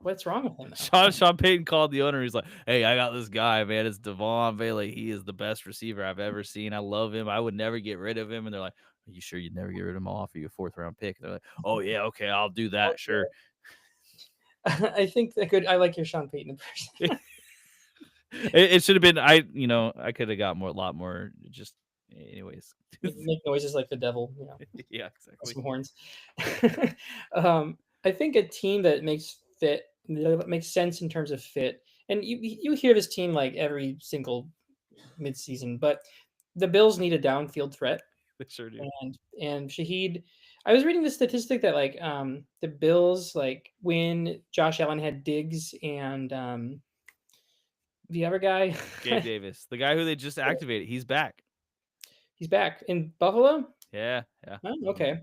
What's wrong with him now? Sean Payton called the owner. He's like, "Hey, I got this guy, man. It's Devon Bailey. He is the best receiver I've ever seen. I love him. I would never get rid of him." And they're like, "Are you sure you'd never get rid of him? I'll offer you a 4th round pick." And they're like, "Oh yeah, okay, I'll do that. Sure." I think I like your Sean Payton impression. It should have been I could have got a lot more. Just anyways, make noises like the devil. Yeah, exactly. Some horns. I think a team that makes sense in terms of fit, and you hear this team like every single midseason, but the Bills need a downfield threat. They sure do. And Shaheed, I was reading the statistic that like the Bills, like when Josh Allen had Diggs and the other guy, Gabe Davis, the guy who they just activated, he's back. He's back in Buffalo. Yeah. Oh, okay.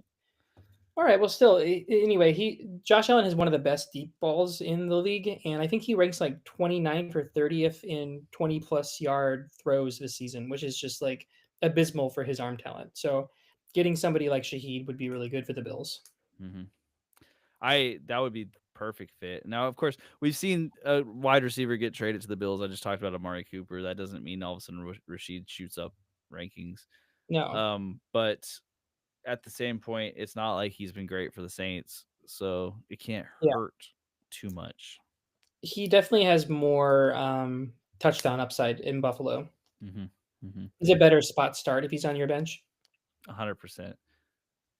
All right. Well, still, anyway, Josh Allen has one of the best deep balls in the league, and I think he ranks like 29th or 30th in 20+ yard throws this season, which is just like abysmal for his arm talent. So getting somebody like Shaheed would be really good for the Bills. Mm-hmm. That would be perfect fit. Now, of course, we've seen a wide receiver get traded to the Bills. I just talked about Amari Cooper. That doesn't mean all of a sudden Rashid shoots up rankings. No. But at the same point, it's not like he's been great for the Saints, so it can't Yeah. hurt too much. He definitely has more touchdown upside in Buffalo. Mm-hmm. Mm-hmm. He's a better spot start if he's on your bench. 100%.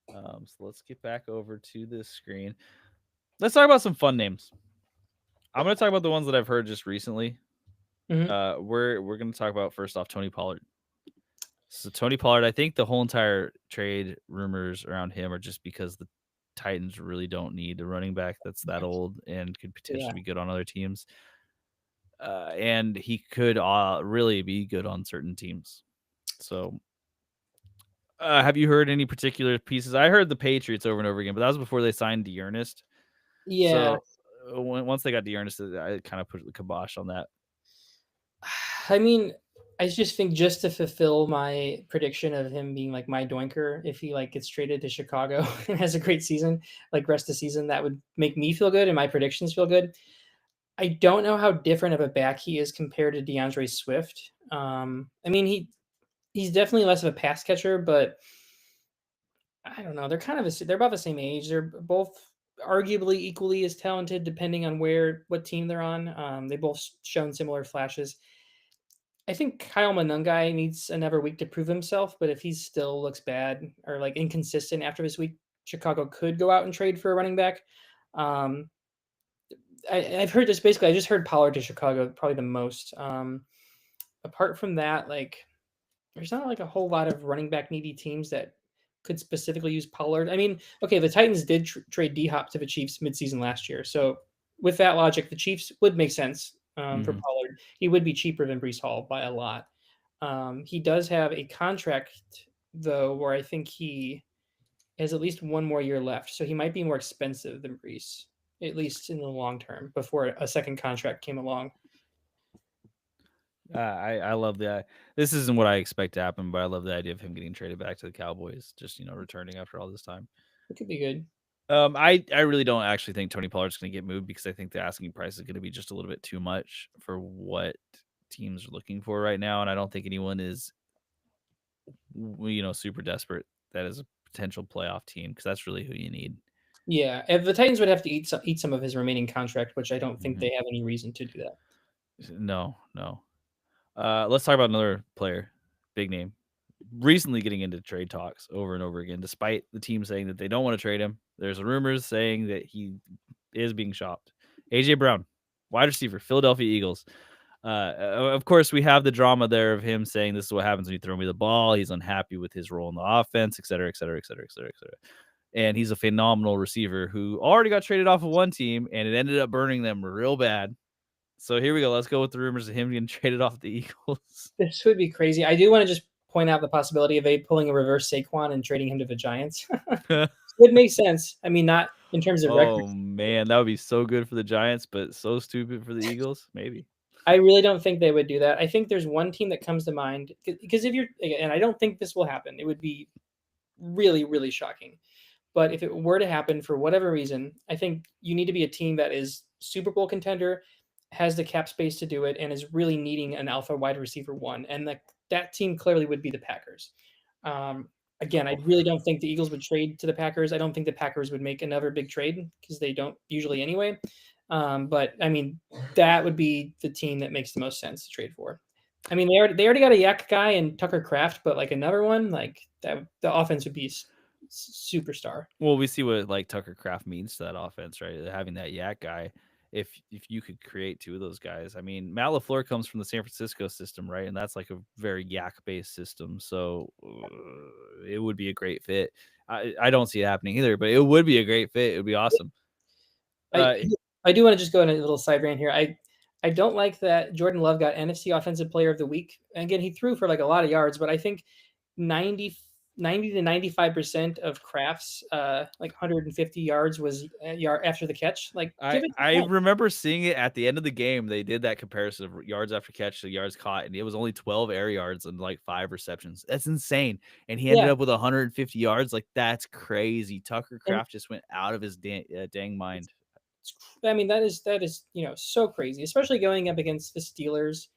So let's get back over to this screen. Let's talk about some fun names. I'm going to talk about the ones that I've heard just recently. Mm-hmm. We're going to talk about first off Tony Pollard. So Tony Pollard, I think the whole entire trade rumors around him are just because the Titans really don't need a running back that's that old and could potentially be good on other teams. And he could really be good on certain teams. So have you heard any particular pieces? I heard the Patriots over and over again, but that was before they signed D'Ernest. Yeah. So once they got D'Ernest, I kind of put the kibosh on that. I mean, I just think just to fulfill my prediction of him being like my Doinker, if he like gets traded to Chicago and has a great season, like rest of the season, that would make me feel good and my predictions feel good. I don't know how different of a back he is compared to DeAndre Swift. I mean, he's definitely less of a pass catcher, but I don't know. They're kind of they're about the same age. They're both arguably equally as talented, depending on what team they're on. They both shown similar flashes. I think Kyle Monungai needs another week to prove himself, but if he still looks bad or like inconsistent after this week, Chicago could go out and trade for a running back. I've heard this basically. I just heard Pollard to Chicago probably the most. Apart from that, like there's not like a whole lot of running back needy teams that could specifically use Pollard. I mean, okay, the Titans did trade D-Hop to the Chiefs midseason last year, so with that logic, the Chiefs would make sense for Pollard. He would be cheaper than Breece Hall by a lot. He does have a contract though, where I think he has at least one more year left, so he might be more expensive than Breece, at least in the long term, before a second contract came along. I love that. This isn't what I expect to happen, but I love the idea of him getting traded back to the Cowboys, just returning after all this time. It could be good. I really don't actually think Tony Pollard's going to get moved because I think the asking price is going to be just a little bit too much for what teams are looking for right now, and I don't think anyone is, super desperate. That is a potential playoff team because that's really who you need. Yeah, if the Titans would have to eat some of his remaining contract, which I don't think they have any reason to do that. No. Let's talk about another player, big name, recently getting into trade talks over and over again, despite the team saying that they don't want to trade him. There's rumors saying that he is being shopped. AJ Brown, wide receiver, Philadelphia Eagles. Of course, we have the drama there of him saying this is what happens when you throw me the ball. He's unhappy with his role in the offense, et cetera, et cetera, et cetera, et cetera, et cetera. And he's a phenomenal receiver who already got traded off of one team, and it ended up burning them real bad. So here we go. Let's go with the rumors of him getting traded off the Eagles. This would be crazy. I do want to just point out the possibility of pulling a reverse Saquon and trading him to the Giants. Would make sense. I mean, not in terms of records. Oh, man, that would be so good for the Giants, but so stupid for the Eagles. Maybe. I really don't think they would do that. I think there's one team that comes to mind because if you're, and I don't think this will happen, it would be really, really shocking. But if it were to happen for whatever reason, I think you need to be a team that is Super Bowl contender, has the cap space to do it, and is really needing an alpha wide receiver one. And that team clearly would be the Packers. Again, I really don't think the Eagles would trade to the Packers. I don't think the Packers would make another big trade because they don't usually anyway. But I mean, that would be the team that makes the most sense to trade for. I mean, they already got a yak guy and Tucker Kraft, but like another one, like that, the offense would be superstar. Well, we see what like Tucker Kraft means to that offense, right? Having that yak guy. If you could create two of those guys, I mean, Matt LaFleur comes from the San Francisco system, right? And that's like a very yak-based system, so it would be a great fit. I don't see it happening either, but it would be a great fit. It would be awesome. I do want to just go on a little side rant here. I don't like that Jordan Love got NFC Offensive Player of the Week. And again, he threw for like a lot of yards, but I think 90 to 95% of Kraft's like 150 yards was yard after the catch. Like, give it. I remember seeing it at the end of the game. They did that comparison of yards after catch to yards caught, and it was only 12 air yards and like 5 receptions. That's insane. And he ended up with 150 yards. Like, that's crazy. Tucker Kraft just went out of his dang mind. I mean, that is so crazy, especially going up against the Steelers,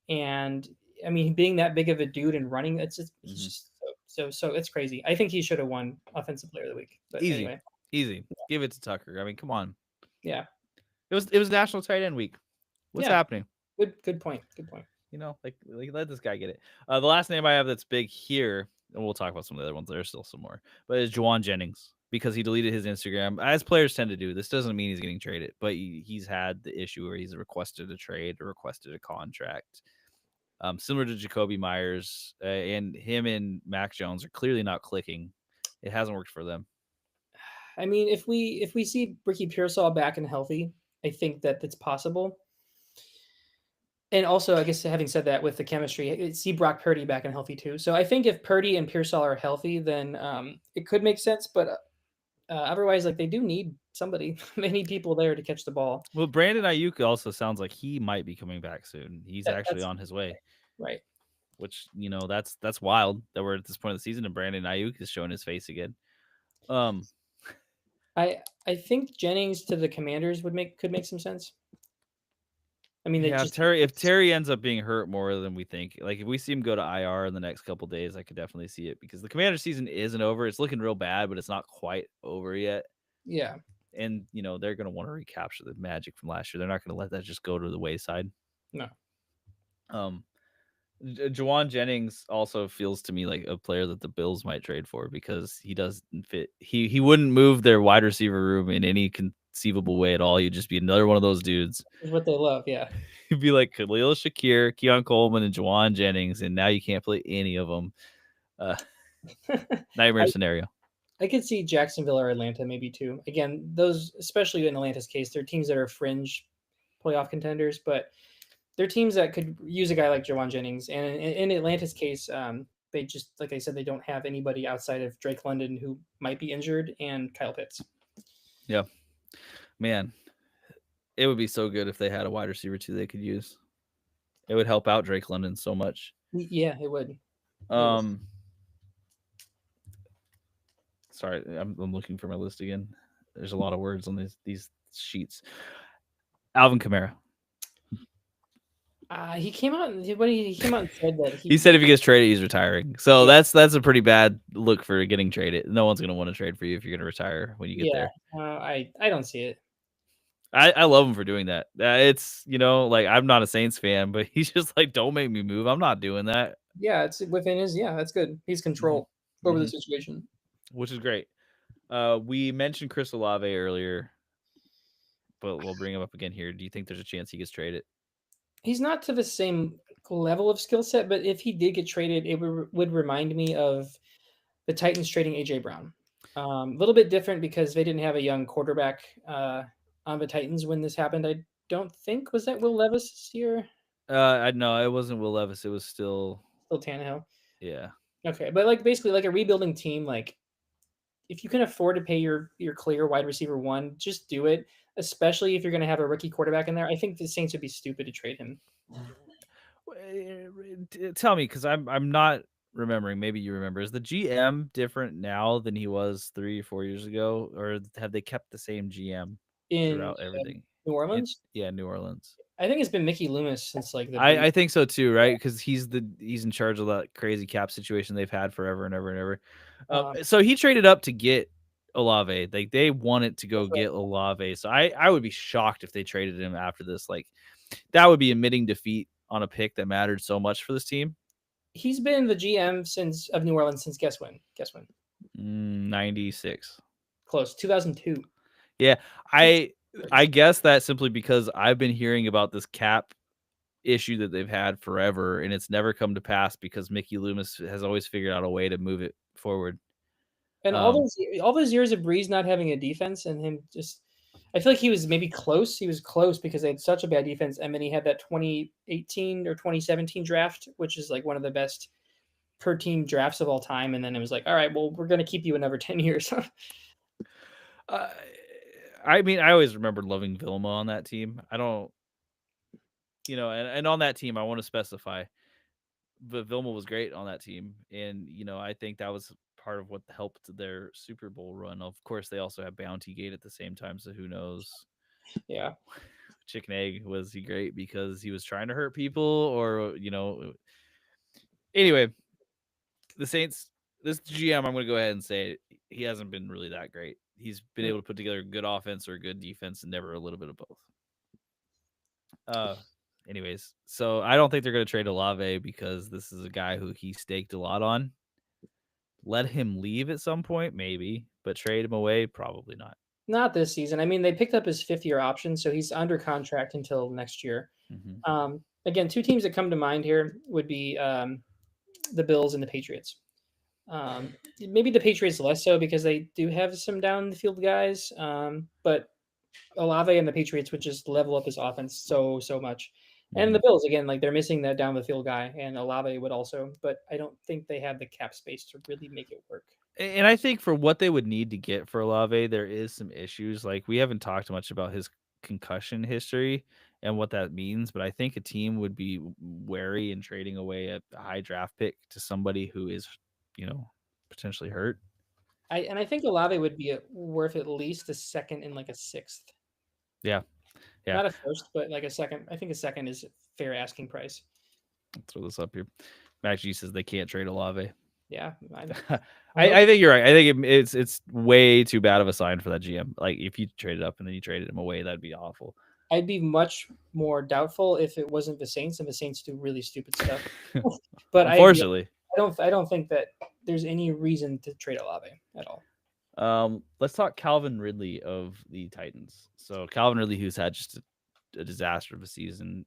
and I mean, being that big of a dude and running, it's just so it's crazy. I think he should have won Offensive Player of the Week. But easy. Yeah. Give it to Tucker. I mean, come on. Yeah. It was National Tight End Week. What's happening? Good point. Like let this guy get it. The last name I have that's big here, and we'll talk about some of the other ones. There's still some more, but it's Juwan Jennings, because he deleted his Instagram, as players tend to do. This doesn't mean he's getting traded, but he's had the issue where he's requested a trade or requested a contract. Similar to Jacoby Myers, and him and Mac Jones are clearly not clicking. It hasn't worked for them. I mean, if we see Ricky Pearsall back and healthy, I think that it's possible. And also, I guess having said that, with the chemistry, see Brock Purdy back and healthy too. So I think if Purdy and Pearsall are healthy, then it could make sense. But otherwise, like, they do need somebody. They need people there to catch the ball. Well, Brandon Ayuk also sounds like he might be coming back soon. He's actually on his way. Right. Which, that's wild that we're at this point of the season and Brandon Ayuk is showing his face again. I think Jennings to the Commanders could make some sense. I mean, if Terry ends up being hurt more than we think, like if we see him go to IR in the next couple days, I could definitely see it, because the Commander season isn't over. It's looking real bad, but it's not quite over yet. Yeah. And, they're going to want to recapture the magic from last year. They're not going to let that just go to the wayside. No. Juwan Jennings also feels to me like a player that the Bills might trade for, because he doesn't fit. He wouldn't move their wide receiver room in any conceivable way at all. He'd just be another one of those dudes. Is what they love, yeah. He'd be like Khalil Shakir, Keon Coleman, and Juwan Jennings, and now you can't play any of them. Nightmare scenario. I could see Jacksonville or Atlanta maybe too. Again, those, especially in Atlanta's case, they're teams that are fringe playoff contenders, but they're teams that could use a guy like Juwan Jennings. And in Atlanta's case, they just, like I said, they don't have anybody outside of Drake London who might be injured, and Kyle Pitts. Yeah. Man, it would be so good if they had a wide receiver too they could use. It would help out Drake London so much. Yeah, it would. Sorry, I'm looking for my list again. There's a lot of words on these sheets. Alvin Kamara. He came out and said that he said if he gets traded, he's retiring. So that's a pretty bad look for getting traded. No one's gonna want to trade for you if you're gonna retire when you get there. I don't see it. I love him for doing that. It's, like, I'm not a Saints fan, but he's just like, don't make me move. I'm not doing that. Yeah, it's within his. Yeah, that's good. He's control over the situation, which is great. We mentioned Chris Olave earlier, but we'll bring him up again here. Do you think there's a chance he gets traded? He's not to the same level of skill set, but if he did get traded, it would remind me of the Titans trading AJ Brown. A little bit different because they didn't have a young quarterback on the Titans when this happened. I don't think, was that Will Levis this year? No, it wasn't Will Levis. It was still Tannehill. Yeah. Okay, but like basically like a rebuilding team, like if you can afford to pay your clear wide receiver one, just do it. Especially if you're going to have a rookie quarterback in there. I think the Saints would be stupid to trade him. Tell me, because I'm not remembering. Maybe you remember. Is the GM different now than he was 3 or 4 years ago, or have they kept the same GM throughout everything? New Orleans? New Orleans. I think it's been Mickey Loomis since like I think so too, right? Because he's in charge of that crazy cap situation they've had forever and ever and ever. So he traded up to get Olave. Like, they wanted to go get Olave. So I would be shocked if they traded him after this. Like, that would be admitting defeat on a pick that mattered so much for this team. He's been the GM of New Orleans since guess when? 96. Close. 2002. Yeah. I guess that simply because I've been hearing about this cap issue that they've had forever, and it's never come to pass because Mickey Loomis has always figured out a way to move it forward. And all those years of Breeze not having a defense, and him just, I feel like he was maybe close. He was close because they had such a bad defense, and then he had that 2018 or 2017 draft, which is like one of the best per team drafts of all time, and then it was like, all right, well, we're gonna keep you another 10 years. I mean, I always remember loving Vilma on that team. I don't, and on that team, I want to specify, but Vilma was great on that team, and I think that was part of what helped their Super Bowl run. Of course, they also have Bounty Gate at the same time, so who knows? Yeah. Chicken Egg, was he great because he was trying to hurt people, or Anyway, the Saints. This GM, I'm going to go ahead and say he hasn't been really that great. He's been able to put together a good offense or a good defense, and never a little bit of both. Anyways, so I don't think they're going to trade Olave because this is a guy who he staked a lot on. Let him leave at some point, maybe, but trade him away, probably not. Not this season. I mean, they picked up his 5th-year option, so he's under contract until next year. Mm-hmm. Again, 2 teams that come to mind here would be the Bills and the Patriots. Maybe the Patriots less so because they do have some down the field guys, but Olave and the Patriots would just level up his offense so much. And the Bills, again, like they're missing that down the field guy, and Olave would also, but I don't think they have the cap space to really make it work. And I think for what they would need to get for Olave, there is some issues. Like, we haven't talked much about his concussion history and what that means, but I think a team would be wary in trading away a high draft pick to somebody who is, potentially hurt. I think Olave would be worth at least a second and like a 6th. Yeah. Not a first, but like a second. I think a second is fair asking price. Let's throw this up here. Max G says they can't trade Olave. Yeah, I think you're right. I think it's way too bad of a sign for that GM. Like, if you traded up and then you traded him away, that'd be awful. I'd be much more doubtful if it wasn't the Saints, and the Saints do really stupid stuff. But unfortunately, I don't think that there's any reason to trade Olave at all. Let's talk Calvin Ridley of the Titans. So Calvin Ridley, who's had just a disaster of a season.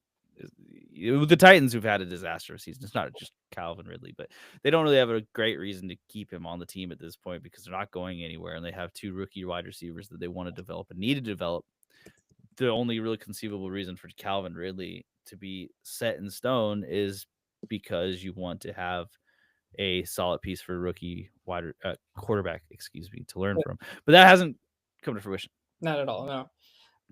The Titans who've had a disaster of a season. It's not just Calvin Ridley, but they don't really have a great reason to keep him on the team at this point because they're not going anywhere, and they have 2 rookie wide receivers that they want to develop and need to develop. The only really conceivable reason for Calvin Ridley to be set in stone is because you want to have a solid piece for a rookie quarterback, to learn from. But that hasn't come to fruition. Not at all, no.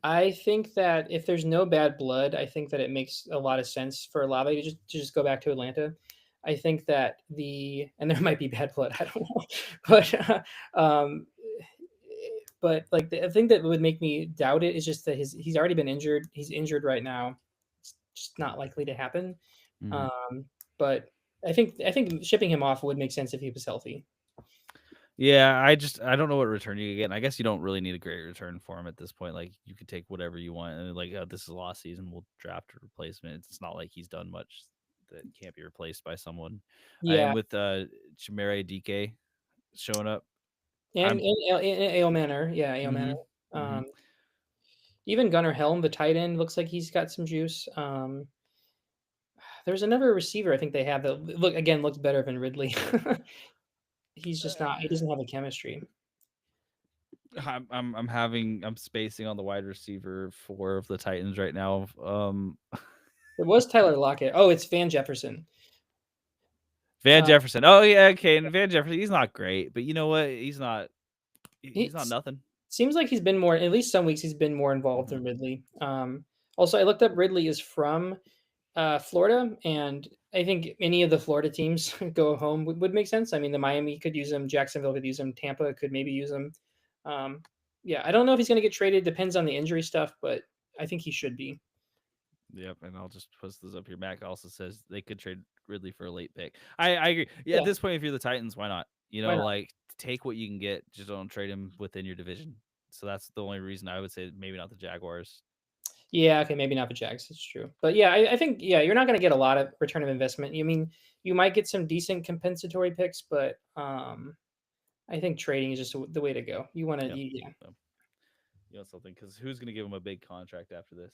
I think that if there's no bad blood, I think that it makes a lot of sense for Olave to just go back to Atlanta. I think that and there might be bad blood, I don't know, but like the thing that would make me doubt it is just that he's already been injured. He's injured right now. It's just not likely to happen. But I think shipping him off would make sense if he was healthy. Yeah, I don't know what return you get. And I guess you don't really need a great return for him at this point. Like, you could take whatever you want, and like, this is last season, we'll draft a replacement. It's not like he's done much that can't be replaced by someone. Yeah, and with Chimere DK showing up, and A.O. Manor, A.O. Manor. Even Gunnar Helm, the tight end, looks like he's got some juice. There's another receiver I think they have that looks better than Ridley. He's just not. He doesn't have the chemistry. I'm spacing on the wide receiver 4 of the Titans right now. It was Tyler Lockett. Oh, it's Van Jefferson. Jefferson. Oh yeah, okay. And Van Jefferson, he's not great, but you know what? He's not nothing. Seems like he's been more. At least some weeks he's been more involved than Ridley. Also, I looked up. Ridley is from Florida, and I think any of the Florida teams go home would make sense. I mean, the Miami could use him, Jacksonville could use him, Tampa could maybe use him. Yeah, I don't know if he's going to get traded. Depends on the injury stuff, but I think he should be. Yep, and I'll just post this up here. Mac also says they could trade Ridley for a late pick. I agree. Yeah, at this point, if you're the Titans, why not? Like, take what you can get. Just don't trade him within your division. So that's the only reason I would say maybe not the Jaguars. Yeah, okay, maybe not the Jags. It's true. But yeah, I think, you're not going to get a lot of return of investment. I mean, you might get some decent compensatory picks, but I think trading is just the way to go. You want to, You want something, because who's going to give him a big contract after this?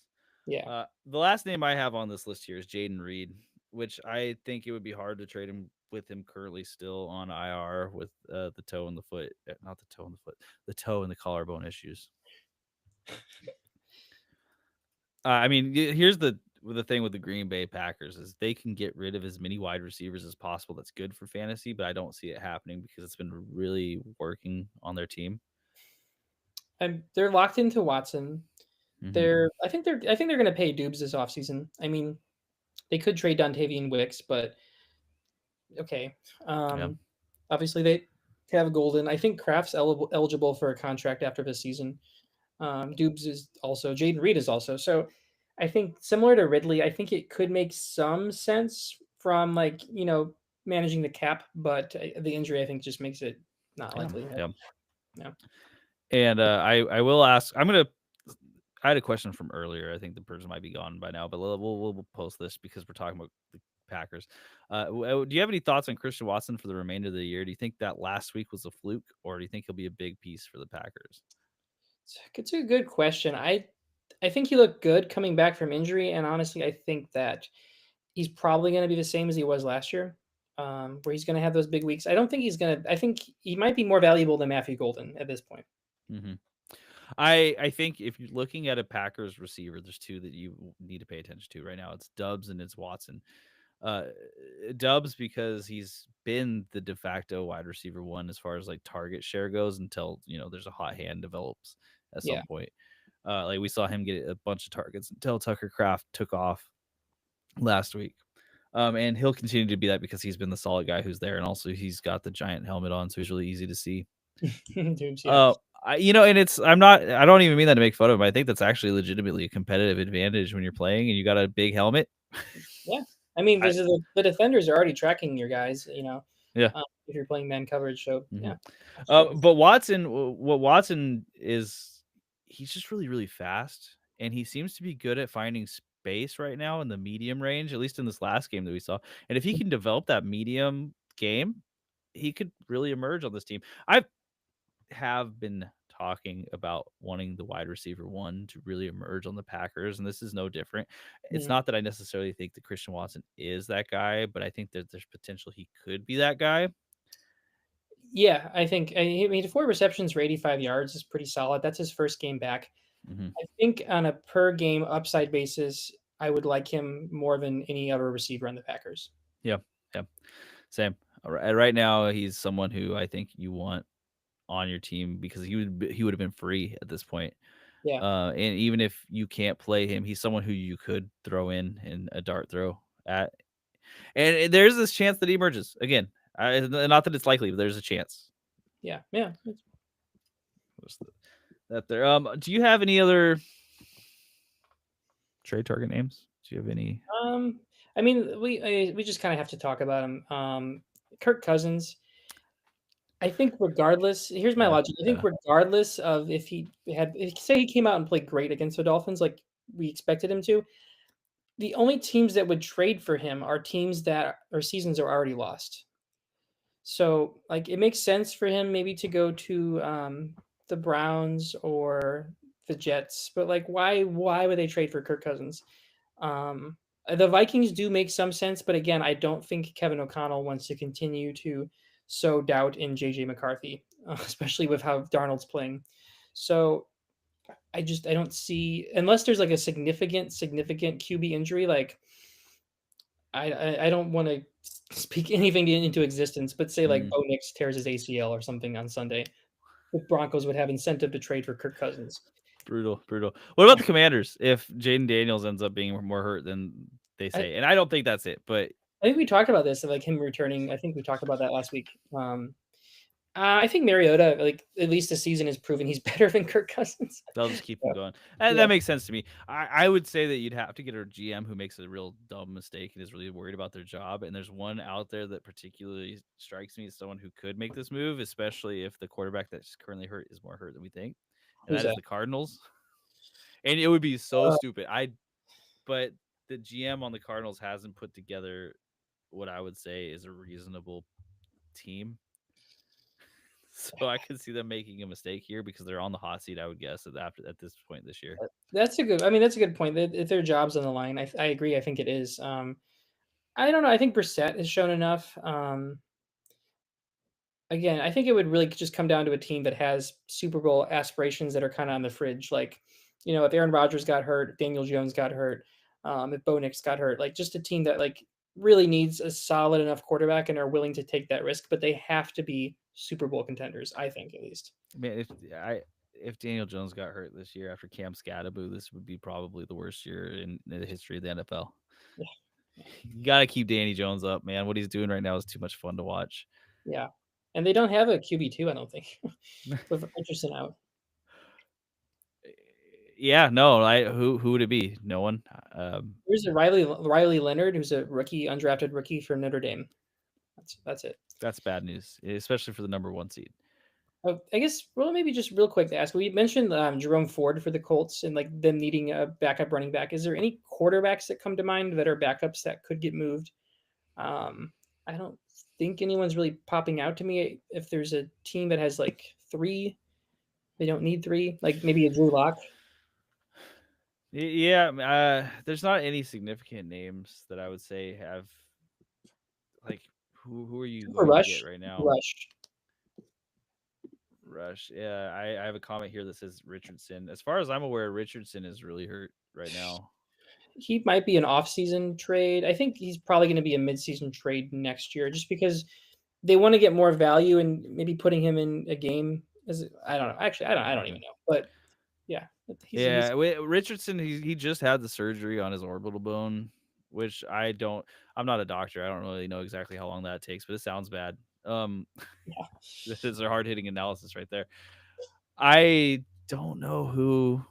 Yeah. The last name I have on this list here is Jaden Reed, which I think it would be hard to trade him with him currently still on IR with the toe in the foot, not the toe in the foot, the toe and the collarbone issues. I mean, here's the the thing with the Green Bay Packers is they can get rid of as many wide receivers as possible. That's good for fantasy, but I don't see it happening because it's been really working on their team. And they're locked into Watson. Mm-hmm. I think they're going to pay Dubes this offseason. I mean, they could trade Dontavian Wicks, but okay. Yeah. Obviously they have Golden. I think Kraft's eligible for a contract after this season. Dubes is also, Jaden Reed is also. So I think similar to Ridley, I think it could make some sense from like, managing the cap, but the injury I think just makes it not likely. Yeah. Yeah. And I will ask. I had a question from earlier. I think the person might be gone by now, but we'll post this because we're talking about the Packers. Do you have any thoughts on Christian Watson for the remainder of the year? Do you think that last week was a fluke, or do you think he'll be a big piece for the Packers? It's a good question. I think he looked good coming back from injury, and honestly, I think that he's probably going to be the same as he was last year, where he's going to have those big weeks. I don't think he's going to. I think he might be more valuable than Matthew Golden at this point. Mm-hmm. I think if you're looking at a Packers receiver, there's two that you need to pay attention to right now. It's Dubs and it's Watson. Dubs because he's been the de facto wide receiver one as far as like target share goes until there's a hot hand develops at some point. Like we saw him get a bunch of targets until Tucker Kraft took off last week. And he'll continue to be that because he's been the solid guy who's there, and also he's got the giant helmet on, so he's really easy to see. Dubes, yeah. And I don't even mean that to make fun of him. I think that's actually legitimately a competitive advantage when you're playing and you got a big helmet. Yeah. I mean, the defenders are already tracking your guys, Yeah. If you're playing man coverage. So, yeah. But Watson is, he's just really, really fast. And he seems to be good at finding space right now in the medium range, at least in this last game that we saw. And if he can develop that medium game, he could really emerge on this team. I have been talking about wanting the wide receiver one to really emerge on the Packers, and this is no different. It's not that I necessarily think that Christian Watson is that guy, but I think that there's potential he could be that guy. Yeah, I mean, 4 receptions for 85 yards is pretty solid. That's his first game back. Mm-hmm. I think on a per game upside basis, I would like him more than any other receiver on the Packers. Yeah. Same. Right now, he's someone who I think you want on your team because he would have been free at this point. Yeah. And even if you can't play him, he's someone who you could throw in a dart throw at. And there's this chance that he emerges again. Not that it's likely, but there's a chance. Yeah. That there. Do you have any other trade target names? Do you have any? I mean, we just kind of have to talk about him. Kirk Cousins. I think regardless, here's my logic. I think regardless of if say he came out and played great against the Dolphins like we expected him to, the only teams that would trade for him are teams that or seasons are already lost. So like it makes sense for him maybe to go to the Browns or the Jets, but like why would they trade for Kirk Cousins? The Vikings do make some sense, but again, I don't think Kevin O'Connell wants to continue to sow doubt in JJ McCarthy, especially with how Darnold's playing. So I don't see, unless there's like a significant QB injury, like I don't want to speak anything into existence, but say like Bo Nix tears his ACL or something on Sunday, the Broncos would have incentive to trade for Kirk Cousins. Brutal. What about the Commanders? If Jaden Daniels ends up being more hurt than they say, and I don't think that's it, but I think we talked about this, like him returning. I think we talked about that last week. I think Mariota, like at least this season, has proven he's better than Kirk Cousins. They'll just keep him going. And that makes sense to me. I would say that you'd have to get a GM who makes a real dumb mistake and is really worried about their job. And there's one out there that particularly strikes me as someone who could make this move, especially if the quarterback that's currently hurt is more hurt than we think. And that is the Cardinals. And it would be so stupid. But the GM on the Cardinals hasn't put together what I would say is a reasonable team. So I could see them making a mistake here because they're on the hot seat, I would guess, at this point this year. That's a good point. If their job's on the line, I agree. I think it is. I don't know. I think Brissett has shown enough. Again, I think it would really just come down to a team that has Super Bowl aspirations that are kind of on the fridge. Like, if Aaron Rodgers got hurt, Daniel Jones got hurt, if Bo Nix got hurt. Like just a team that like really needs a solid enough quarterback and are willing to take that risk, but they have to be Super Bowl contenders, I think at least. Man, if Daniel Jones got hurt this year after Cam Scatterbo, this would be probably the worst year in the history of the NFL. Yeah. You got to keep Danny Jones up, man. What he's doing right now is too much fun to watch. Yeah. And they don't have a QB2, I don't think, with Richardson out. Yeah, no, who would it be? No one. There's a Riley Leonard, who's a rookie, undrafted rookie for Notre Dame. That's it. That's bad news, especially for the number 1 seed. I guess, well, maybe just real quick to ask. We mentioned Jerome Ford for the Colts and like them needing a backup running back. Is there any quarterbacks that come to mind that are backups that could get moved? I don't think anyone's really popping out to me. If there's a team that has like 3, they don't need 3. Like maybe a Drew Lock. Yeah, there's not any significant names that I would say have like who are you going to get right now? Rush. Yeah, I have a comment here that says Richardson. As far as I'm aware, Richardson is really hurt right now. He might be an off-season trade. I think he's probably going to be a mid-season trade next year, just because they want to get more value and maybe putting him in a game. I don't know. Actually, I don't even know. But yeah, Richardson. He just had the surgery on his orbital bone, which I'm not a doctor. I don't really know exactly how long that takes, but it sounds bad. This is a hard-hitting analysis right there. I don't know who,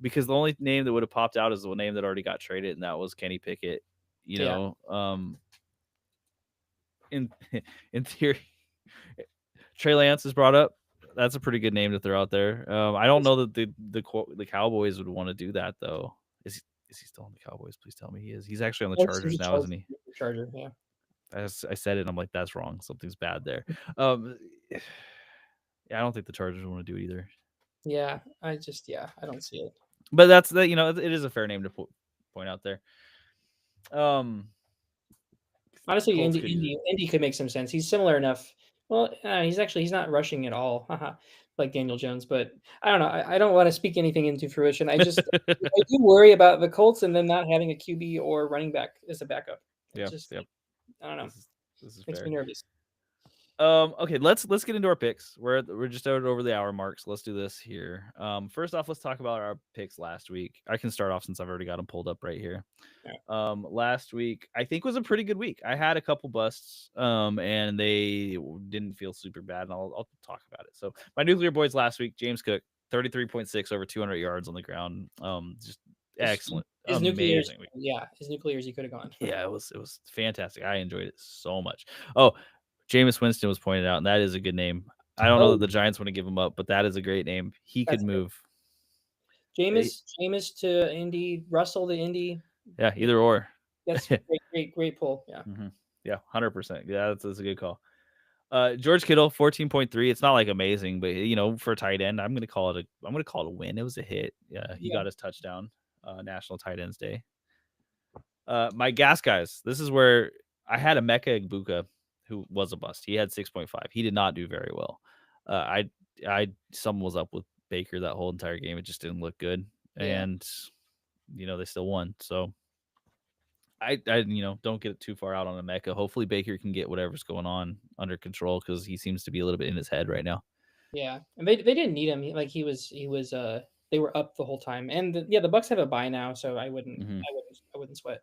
because the only name that would have popped out is the name that already got traded, and that was Kenny Pickett. In theory, Trey Lance is brought up. That's a pretty good name to throw out there. I don't know that the Cowboys would want to do that though. Is he still on the Cowboys? Please tell me he is. He's actually on the Chargers now, isn't he? Charger, yeah. I said it. I'm like, that's wrong. Something's bad there. Yeah, I don't think the Chargers want to do it either. Yeah, I don't see it. But that's the it is a fair name to point out there. Honestly, Indy could make some sense. He's similar enough. Well, he's not rushing at all, like Daniel Jones. But I don't know. I don't want to speak anything into fruition. I do worry about the Colts and them not having a QB or running back as a backup. Yeah, I don't know. This is makes fair. me nervous. Okay, let's get into our picks. We're just over the hour mark, so let's do this here. First off, let's talk about our picks last week. I can start off since I've already got them pulled up right here. Yeah. Last week I think was a pretty good week. I had a couple busts, and they didn't feel super bad, and I'll talk about it. So my nuclear boys last week: James Cook, 33.6 over 200 yards on the ground. Just excellent. His amazing week. Yeah, his nuclears he could have gone. Yeah, it was fantastic. I enjoyed it so much. Oh, Jameis Winston was pointed out, and that is a good name. I don't know that the Giants want to give him up, but that is a great name. He could move. Jameis to Indy, Russell to Indy. Yeah, either or. That's great pull. Yeah. Mm-hmm. Yeah, 100%. Yeah, that's a good call. George Kittle, 14.3. It's not like amazing, but for a tight end, I'm gonna call it a win. It was a hit. Yeah, he got his touchdown. National Tight Ends Day. My gas guys. This is where I had a Emeka Egbuka, who was a bust. He had 6.5. He did not do very well. Something was up with Baker that whole entire game. It just didn't look good, and they still won. So I don't get too far out on Emeka. Hopefully Baker can get whatever's going on under control, because he seems to be a little bit in his head right now. Yeah, and they didn't need him. Like he was they were up the whole time, and the Bucks have a bye now, so I wouldn't sweat.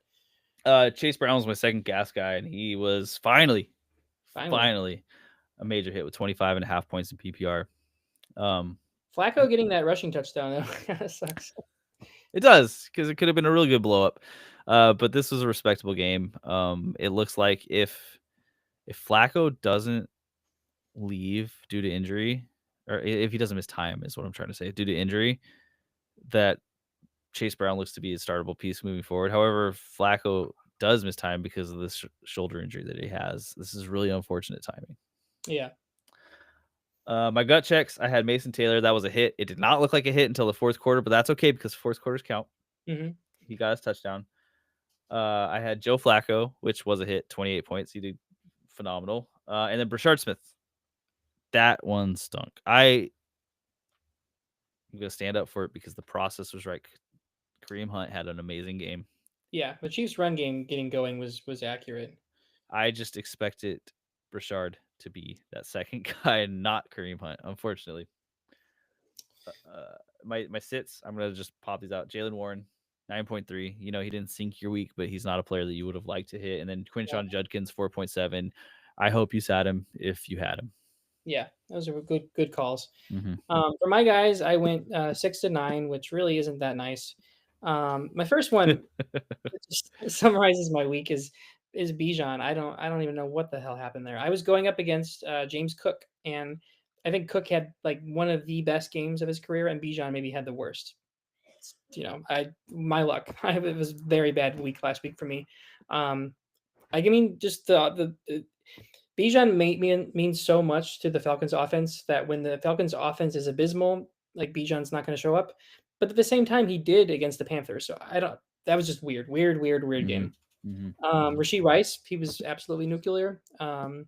Chase Brown was my second gas guy, and he was finally a major hit with 25.5 points in PPR. Flacco getting that rushing touchdown though kind of sucks. It does, because it could have been a really good blow up. But this was a respectable game. It looks like if Flacco doesn't leave due to injury, or if he doesn't miss time, is what I'm trying to say, due to injury, that Chase Brown looks to be a startable piece moving forward. However, if Flacco does miss time because of this shoulder injury that he has, this is really unfortunate timing. Yeah. My gut checks, I had Mason Taylor. That was a hit. It did not look like a hit until the fourth quarter, but that's okay because fourth quarters count. Mm-hmm. He got his touchdown. I had Joe Flacco, which was a hit, 28 points. He did phenomenal. And then Brashard Smith. That one stunk. I'm going to stand up for it because the process was right. Kareem Hunt had an amazing game. Yeah, the Chiefs' run game getting going was accurate. I just expected Brashard to be that second guy and not Kareem Hunt, unfortunately. My sits, I'm gonna just pop these out. Jalen Warren, 9.3. You know, he didn't sink your week, but he's not a player that you would have liked to hit. And then Yeah, Quinshon Judkins, 4.7. I hope you sat him if you had him. yeah, those are good calls. Mm-hmm. For my guys, I went 6-9, which really isn't that nice. My first one that just summarizes my week is Bijan. I don't even know what the hell happened there. I was going up against James Cook, and I think Cook had like one of the best games of his career, and Bijan maybe had the worst. My luck. It was a very bad week last week for me. I mean, just the Bijan means so much to the Falcons offense that when the Falcons offense is abysmal, like Bijan's not going to show up. But at the same time, he did against the Panthers. So I don't. That was just weird game. Rashee Rice, he was absolutely nuclear. I'm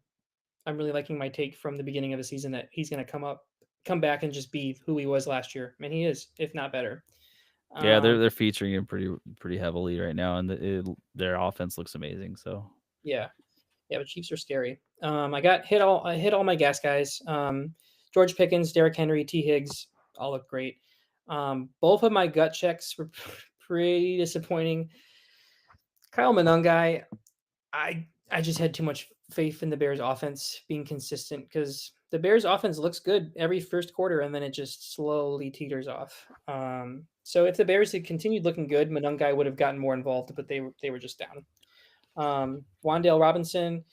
really liking my take from the beginning of the season that he's going to come back and just be who he was last year. I mean, he is, if not better. Yeah, Um, they're featuring him pretty heavily right now, and their offense looks amazing. So yeah, yeah, but Chiefs are scary. I hit all my gas guys. George Pickens, Derrick Henry, T. Higgs, all look great. Both of my gut checks were pretty disappointing. Kyle Monangai, I just had too much faith in the Bears offense being consistent because the Bears offense looks good every first quarter and then it just slowly teeters off. So if the Bears had continued looking good, Monangai would have gotten more involved, but they were just down. Wandale Robinson,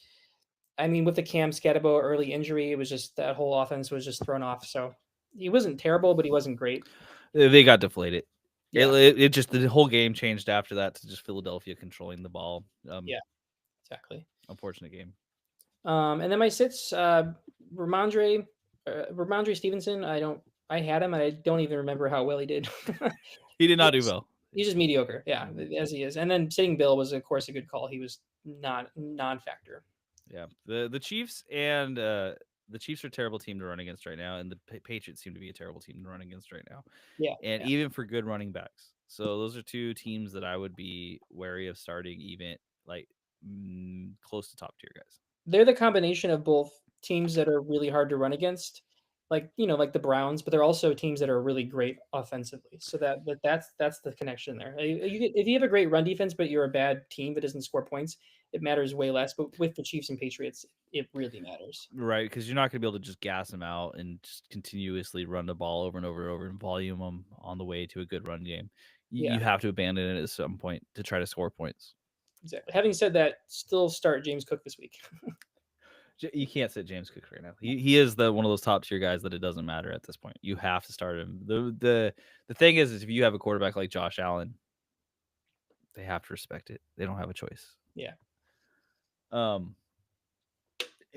I mean, with the Cam Scatabo early injury, it was just that whole offense was just thrown off. So he wasn't terrible, but he wasn't great. they got deflated. Yeah, It just the whole game changed after that to just Philadelphia controlling the ball. yeah, exactly. Unfortunate game. And then my sits, Ramondre Stevenson. I had him, and I don't even remember how well he did. He did not do he's, well. he's just mediocre, yeah, as he is. And then sitting Bill was, of course, a good call. He was not non-factor. Yeah, the Chiefs and the Chiefs are a terrible team to run against right now, and the Patriots seem to be a terrible team to run against right now. Yeah, And yeah. even for good running backs. So those are two teams that I would be wary of starting, even like close to top tier guys. They're the combination of both teams that are really hard to run against, like the Browns, but they're also teams that are really great offensively. So that's the connection there. If you have a great run defense, but you're a bad team that doesn't score points, it matters way less. But with the Chiefs and Patriots, it really matters. Right, because you're not going to be able to just gas them out and just continuously run the ball over and over and over and volume them on the way to a good run game. You Yeah, have to abandon it at some point to try to score points. exactly. Having said that, still start James Cook this week. You can't sit James Cook right now. He is one of those top tier guys that it doesn't matter at this point. You have to start him. The thing is if you have a quarterback like Josh Allen, they have to respect it. They don't have a choice. Yeah. Do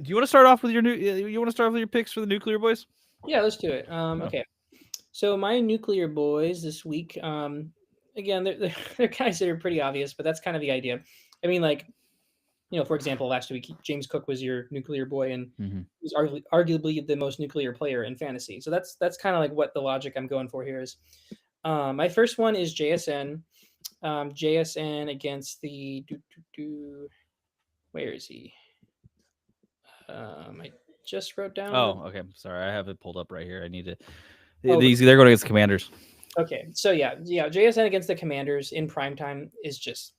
you want to start off with your picks for the Nuclear Boys? Yeah, let's do it. Oh. Okay. So my nuclear boys this week, again, they're guys that are pretty obvious, but that's kind of the idea. I mean, like, for example, last week James Cook was your nuclear boy, and Mhm. he's arguably the most nuclear player in fantasy. So that's kind of like what the logic I'm going for here is. My first one is JSN. JSN against the where is he? I just wrote down. Oh, okay. Sorry, I have it pulled up right here. I need to. Oh, They're going against the Commanders. Okay, so yeah, JSN against the Commanders in primetime is just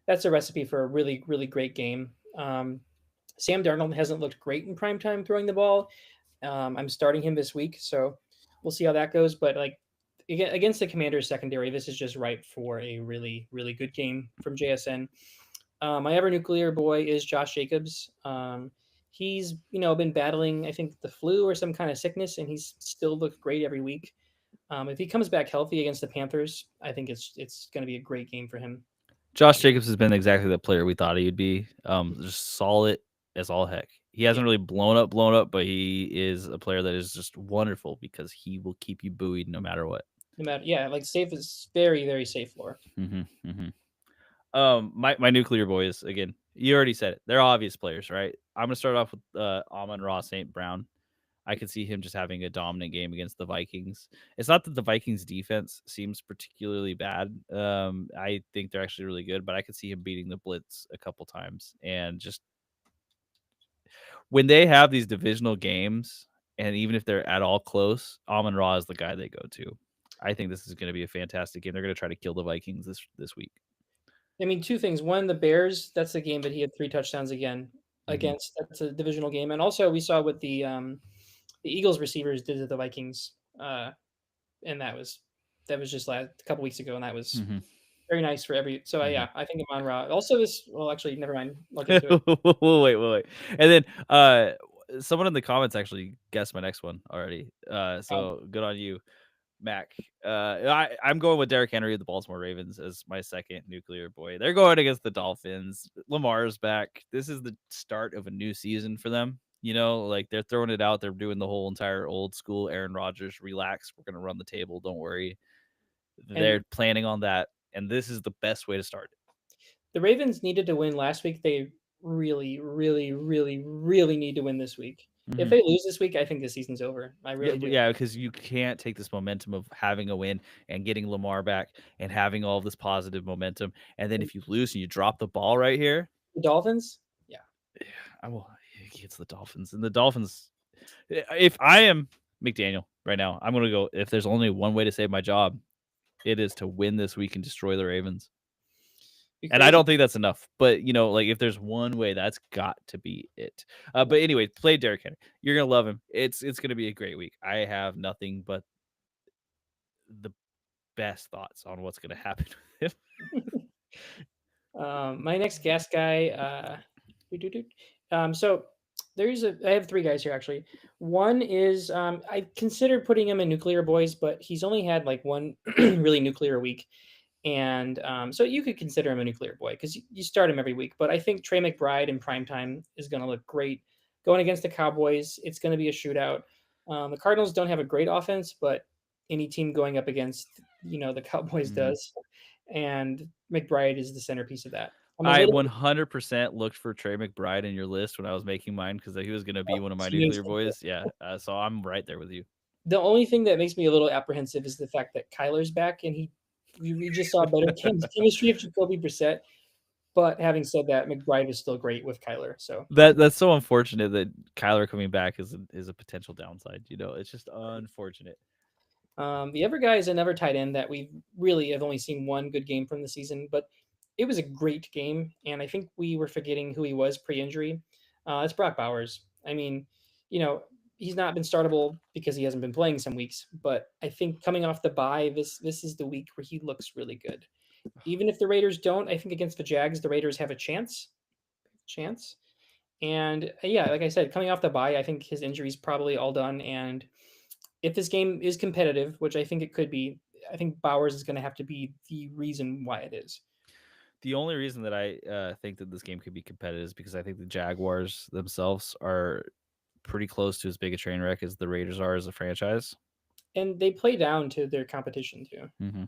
that's a recipe for a really, really great game. Sam Darnold hasn't looked great in primetime throwing the ball. I'm starting him this week, so we'll see how that goes. But like against the Commanders secondary, this is just ripe for a really, really good game from JSN. My other nuclear boy is Josh Jacobs. He's been battling, I think, the flu or some kind of sickness, and he's still looked great every week. If he comes back healthy against the Panthers, I think it's going to be a great game for him. Josh Jacobs has been exactly the player we thought he would be. Just solid as all heck. He hasn't really blown up, but he is a player that is just wonderful because he will keep you buoyed no matter what. No matter, yeah, like safe is very, very safe floor. My nuclear boys again. You already said it. They're obvious players, right? I'm gonna start off with Amon-Ra St. Brown. I could see him just having a dominant game against the Vikings. It's not that the Vikings defense seems particularly bad. I think they're actually really good, but I could see him beating the blitz a couple times. And just when they have these divisional games, and even if they're at all close, Amon-Ra is the guy they go to. I think this is going to be a fantastic game. They're going to try to kill the Vikings this week. I mean, two things. One, the Bears, that's the game that he had 3 touchdowns again against. That's a divisional game. And also we saw what the Eagles receivers did to the Vikings. And that was just a couple weeks ago, and that was very nice for every. So yeah, I think Amon-Ra. Also, actually, never mind. I'll get to it. wait. And then someone in the comments actually guessed my next one already. So good on you, Mac. I'm going with Derrick Henry of the Baltimore Ravens as my second nuclear boy. They're going against the Dolphins. Lamar's back. This is the start of a new season for them. You know, like they're throwing it out. They're doing the whole entire old school Aaron Rodgers, relax. We're going to run the table. Don't worry. They're planning on that. And this is the best way to start it. The Ravens needed to win last week. They really, really, really, really need to win this week. If they lose this week, I think the season's over. I really do. Yeah, because you can't take this momentum of having a win and getting Lamar back and having all this positive momentum. And then if you lose and you drop the ball right here. The Dolphins? Yeah. It's the Dolphins. And the Dolphins, if I am McDaniel right now, I'm going to go, if there's only one way to save my job, it is to win this week and destroy the Ravens. And I don't think that's enough. But, you know, like if there's one way, that's got to be it. But anyway, play Derrick Henry. You're going to love him. It's going to be a great week. I have nothing but the best thoughts on what's going to happen with him. My next gas guy. So I have 3 guys here, actually. One is I considered putting him in nuclear boys, but he's only had like one really nuclear week. And so you could consider him a nuclear boy because you start him every week. But I think Trey McBride in primetime is going to look great. Going against the Cowboys, it's going to be a shootout. The Cardinals don't have a great offense, but any team going up against, the Cowboys does. And McBride is the centerpiece of that. I 100% looked for Trey McBride in your list when I was making mine because he was going to be one of my nuclear boys. Yeah, so I'm right there with you. The only thing that makes me a little apprehensive is the fact that Kyler's back, and we just saw better chemistry of Jacoby Brissett. But having said that, McBride is still great with Kyler. So that's so unfortunate that Kyler coming back is a potential downside. You know, it's just unfortunate. The other guy is another tight end that we really have only seen one good game from the season, but it was a great game, and I think we were forgetting who he was pre-injury. It's Brock Bowers. I mean, he's not been startable because he hasn't been playing some weeks, but I think coming off the bye, this is the week where he looks really good. Even if the Raiders don't, I think against the Jags, the Raiders have a chance. And yeah, like I said, coming off the bye, I think his injury's probably all done. And if this game is competitive, which I think it could be, I think Bowers is going to have to be the reason why it is. The only reason that I think that this game could be competitive is because I think the Jaguars themselves are pretty close to as big a train wreck as the Raiders are as a franchise. And they play down to their competition too.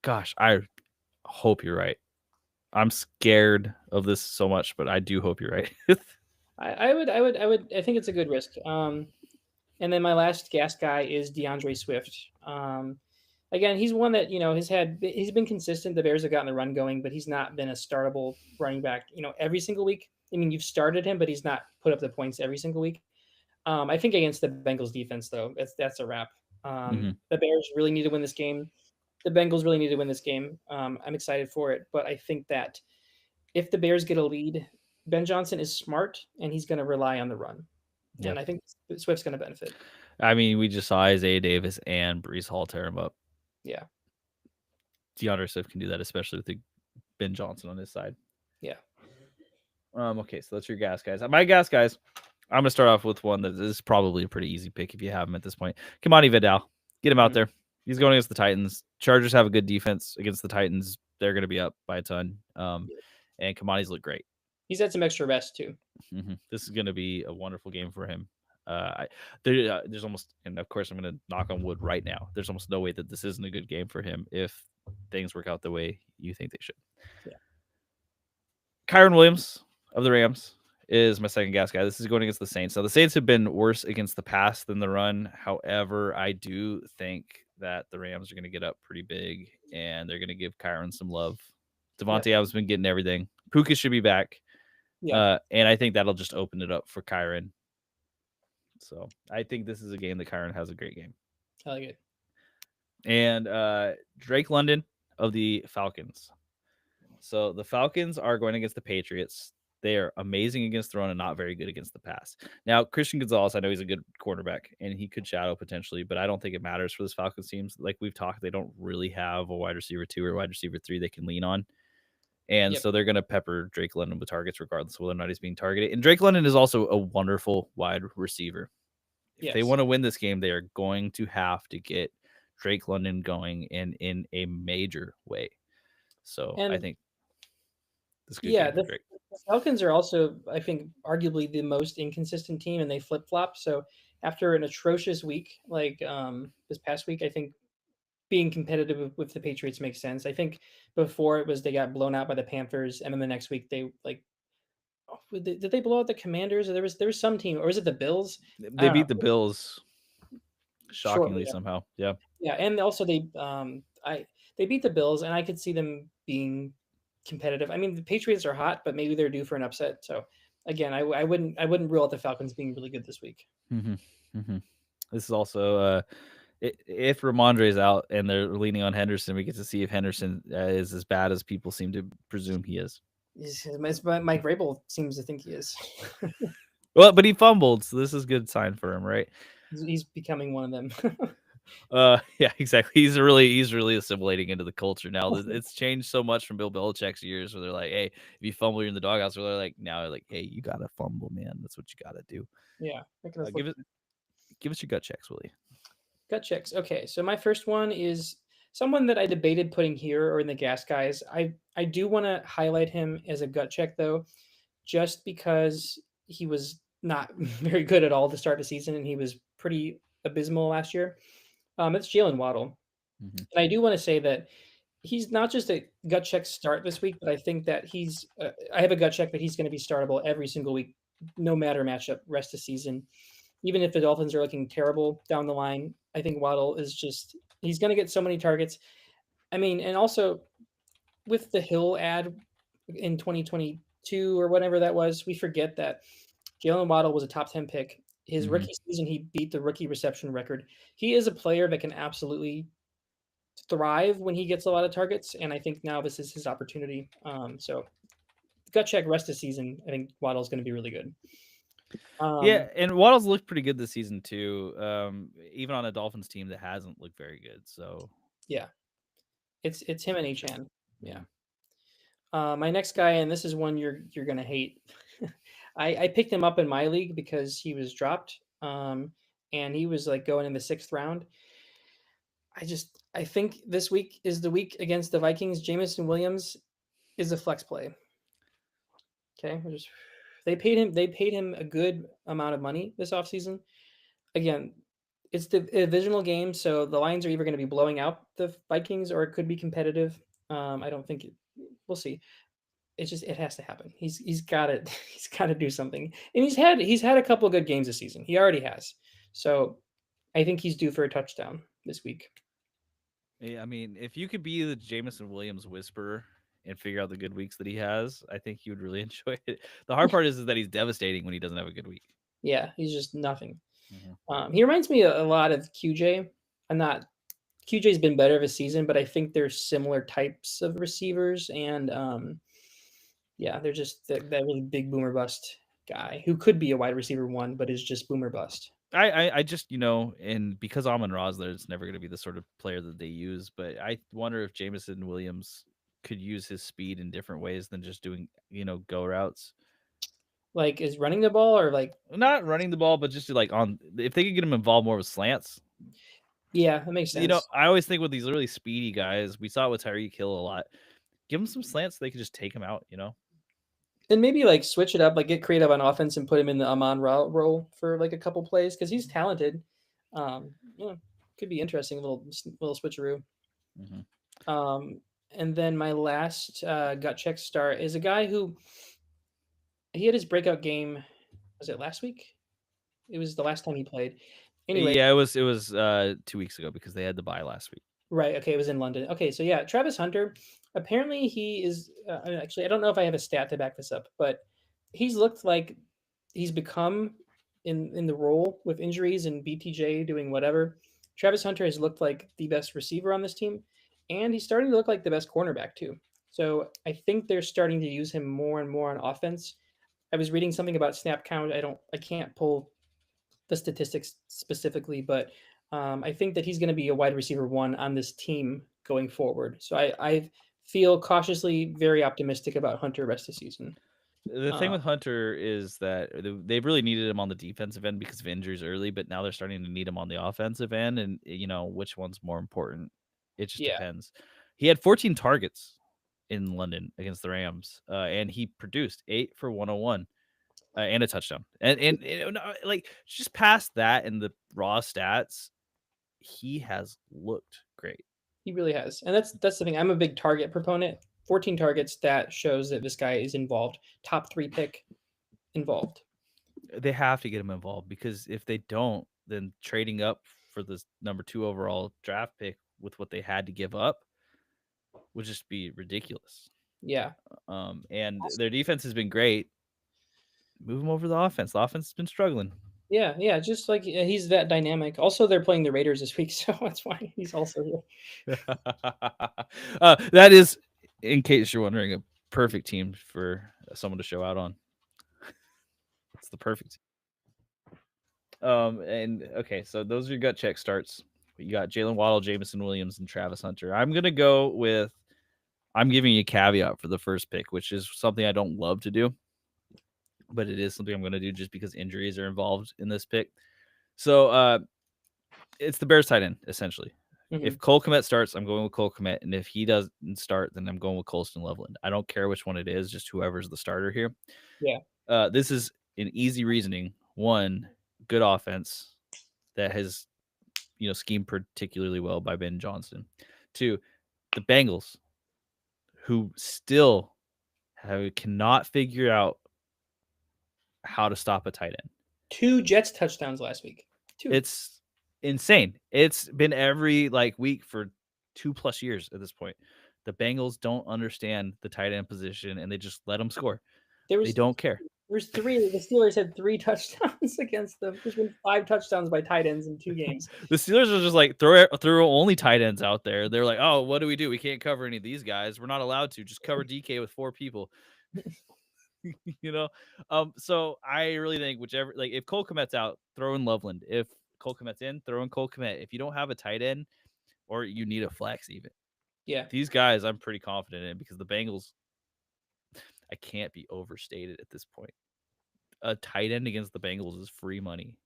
Gosh, I hope you're right. I'm scared of this so much, but I do hope you're right. I think it's a good risk. And then my last gas guy is DeAndre Swift. Again, he's one that, he's been consistent. The Bears have gotten the run going, but he's not been a startable running back, every single week. I mean, you've started him, but he's not put up the points every single week. I think against the Bengals defense, though, that's a wrap. The Bears really need to win this game. The Bengals really need to win this game. I'm excited for it, but I think that if the Bears get a lead, Ben Johnson is smart, and he's going to rely on the run. Yep. And I think Swift's going to benefit. I mean, we just saw Isaiah Davis and Breece Hall tear him up. Yeah. DeAndre Swift can do that, especially with Ben Johnson on his side. Yeah. Okay, so that's your gas guys. My gas guys, I'm going to start off with one that is probably a pretty easy pick if you have him at this point. Kamani Vidal. Get him out there. He's going against the Titans. Chargers have a good defense against the Titans. They're going to be up by a ton. And Kamani's look great. He's had some extra rest too. This is going to be a wonderful game for him. There's almost, and of course I'm going to knock on wood right now, there's almost no way that this isn't a good game for him if things work out the way you think they should. Yeah. Kyron Williams of the Rams is my second gas guy. This is going against the Saints. Now, the Saints have been worse against the pass than the run. However, I do think that the Rams are going to get up pretty big, and they're going to give Kyron some love. Yep. Devontae Adams has been getting everything. Puka should be back. Yeah. And I think that'll just open it up for Kyron. So I think this is a game that Kyron has a great game. I like it. And Drake London of the Falcons. So the Falcons are going against the Patriots. They are amazing against the run and not very good against the pass. Now, Christian Gonzalez, I know he's a good quarterback and he could shadow potentially, but I don't think it matters for this Falcons team. Like we've talked, they don't really have a wide receiver 2 or wide receiver 3 they can lean on. And so they're going to pepper Drake London with targets regardless of whether or not he's being targeted. And Drake London is also a wonderful wide receiver. If they want to win this game, they are going to have to get Drake London going in a major way. So I think this could the Falcons are also, I think, arguably the most inconsistent team, and they flip flop. So after an atrocious week like this past week, I think being competitive with the Patriots makes sense. I think before it was they got blown out by the Panthers, and then the next week they did they blow out the Commanders? Or there was some team, or was it the Bills? They beat the Bills shockingly somehow. Yeah, and also they beat the Bills, and I could see them being competitive. I mean, the Patriots are hot, but maybe they're due for an upset. So again, I wouldn't rule out the Falcons being really good this week. This is also if Ramondre's out and they're leaning on Henderson, we get to see if Henderson is as bad as people seem to presume he is. Mike Vrabel seems to think he is. Well, but he fumbled, so this is a good sign for him, right? He's becoming one of them. Yeah, exactly. He's really assimilating into the culture now. It's changed so much from Bill Belichick's years, where they're like, "Hey, if you fumble, you're in the doghouse." Where they're like, now they're like, "Hey, you gotta fumble, man. That's what you gotta do." Yeah, give us your gut checks, Willie. Gut checks. Okay, so my first one is someone that I debated putting here or in the gas guys. I do want to highlight him as a gut check though, just because he was not very good at all to start the season, and he was pretty abysmal last year. It's Jalen Waddle. And I do want to say that he's not just a gut check start this week, but I think that I have a gut check that he's going to be startable every single week, no matter matchup, rest of season. Even if the Dolphins are looking terrible down the line, I think Waddle is he's going to get so many targets. I mean, and also with the Hill ad in 2022 or whatever that was, we forget that Jalen Waddle was a top 10 pick. His rookie season, he beat the rookie reception record. He is a player that can absolutely thrive when he gets a lot of targets, and I think now this is his opportunity. So gut check rest of season, I think Waddle's going to be really good. Yeah, and Waddle's looked pretty good this season too, even on a Dolphins team that hasn't looked very good. So yeah, it's him and H.N. Yeah. My next guy, and this is one you're going to hate. I picked him up in my league because he was dropped, and he was like going in the 6th round. I think this week is the week against the Vikings. Jameson Williams is a flex play. Okay, they paid him a good amount of money this offseason. Again, it's the divisional game, so the Lions are either going to be blowing out the Vikings or it could be competitive. I don't think we'll see. It has to happen. He's got to do something. And he's had a couple of good games this season. He already has. So I think he's due for a touchdown this week. Yeah, I mean, if you could be the Jameson Williams whisperer and figure out the good weeks that he has, I think you would really enjoy it. The hard part is that he's devastating when he doesn't have a good week. Yeah, he's just nothing. He reminds me a lot of QJ. QJ's been better of a season, but I think they're similar types of receivers, and yeah, they're just that really big boomer bust guy who could be a wide receiver 1, but is just boomer bust. I just, and because Amon-Ra's there, it's never going to be the sort of player that they use. But I wonder if Jameson Williams could use his speed in different ways than just doing, go routes. Like, is running the ball or like not running the ball, but just if they could get him involved more with slants. Yeah, that makes sense. I always think with these really speedy guys, we saw it with Tyreek Hill a lot. Give him some slants, so they could just take him out. And maybe like switch it up, like get creative on offense and put him in the Amon-Ra role for like a couple plays because he's talented. Could be interesting, a little switcheroo. And then my last gut check start is a guy who He had his breakout game. Was it last week? It was the last time he played. Anyway, Yeah, it was 2 weeks ago because they had the bye last week. right. Okay, it was in London. Okay, so yeah, Travis Hunter. Apparently, he is. Actually, I don't know if I have a stat to back this up, but he's looked like he's become in the role with injuries and BTJ doing whatever. Travis Hunter has looked like the best receiver on this team, and he's starting to look like the best cornerback too. So I think they're starting to use him more and more on offense. I was reading something about snap count. I can't pull the statistics specifically, but I think that he's going to be a wide receiver one on this team going forward. So I feel cautiously very optimistic about Hunter rest of the season. The thing with Hunter is that they've really needed him on the defensive end because of injuries early, but now they're starting to need him on the offensive end, and which one's more important. It just Yeah, depends. He had 14 targets in London against the Rams, and he produced 8 for 101 and a touchdown. And like just past that and the raw stats, he has looked great. he really has, and that's the thing. I'm a big target proponent. 14 targets, that shows that this guy is involved. Top 3 pick involved. They have to get him involved because if they don't, then trading up for this number 2 overall draft pick with what they had to give up would just be ridiculous. Yeah. And their defense has been great. Move him over to the offense. The offense has been struggling. Yeah, just like he's that dynamic. Also, they're playing the Raiders this week, so that's why he's also here. That is, in case you're wondering, a perfect team for someone to show out on. It's the perfect. And okay, so those are your gut check starts. You got Jalen Waddle, Jameson Williams, and Travis Hunter. I'm gonna go with. I'm giving you a caveat for the first pick, which is something I don't love to do, but it is something I'm going to do just because injuries are involved in this pick. So it's the Bears tight end, essentially. Mm-hmm. If Cole Kmet starts, I'm going with Cole Kmet. And if he doesn't start, then I'm going with Colston Loveland. I don't care which one it is, just whoever's the starter here. Yeah. This is an easy reasoning. One, good offense that has, schemed particularly well by Ben Johnson. Two, the Bengals, who still cannot figure out how to stop a tight end. 2 Jets touchdowns last week. 2. It's insane. It's been every week for 2+ years at this point. The Bengals don't understand the tight end position and they just let them score. They don't care. There's 3. The Steelers had 3 touchdowns against them. There's been 5 touchdowns by tight ends in 2 games. The Steelers are just throw only tight ends out there. They're like, oh, what do? We can't cover any of these guys. We're not allowed to. Just cover DK with 4 people. So I really think whichever, if Cole Kmet's out, throw in Loveland. If Cole Kmet's in, throw in Cole Kmet. If you don't have a tight end or you need a flex even. Yeah. These guys I'm pretty confident in because the Bengals, I can't be overstated at this point. A tight end against the Bengals is free money.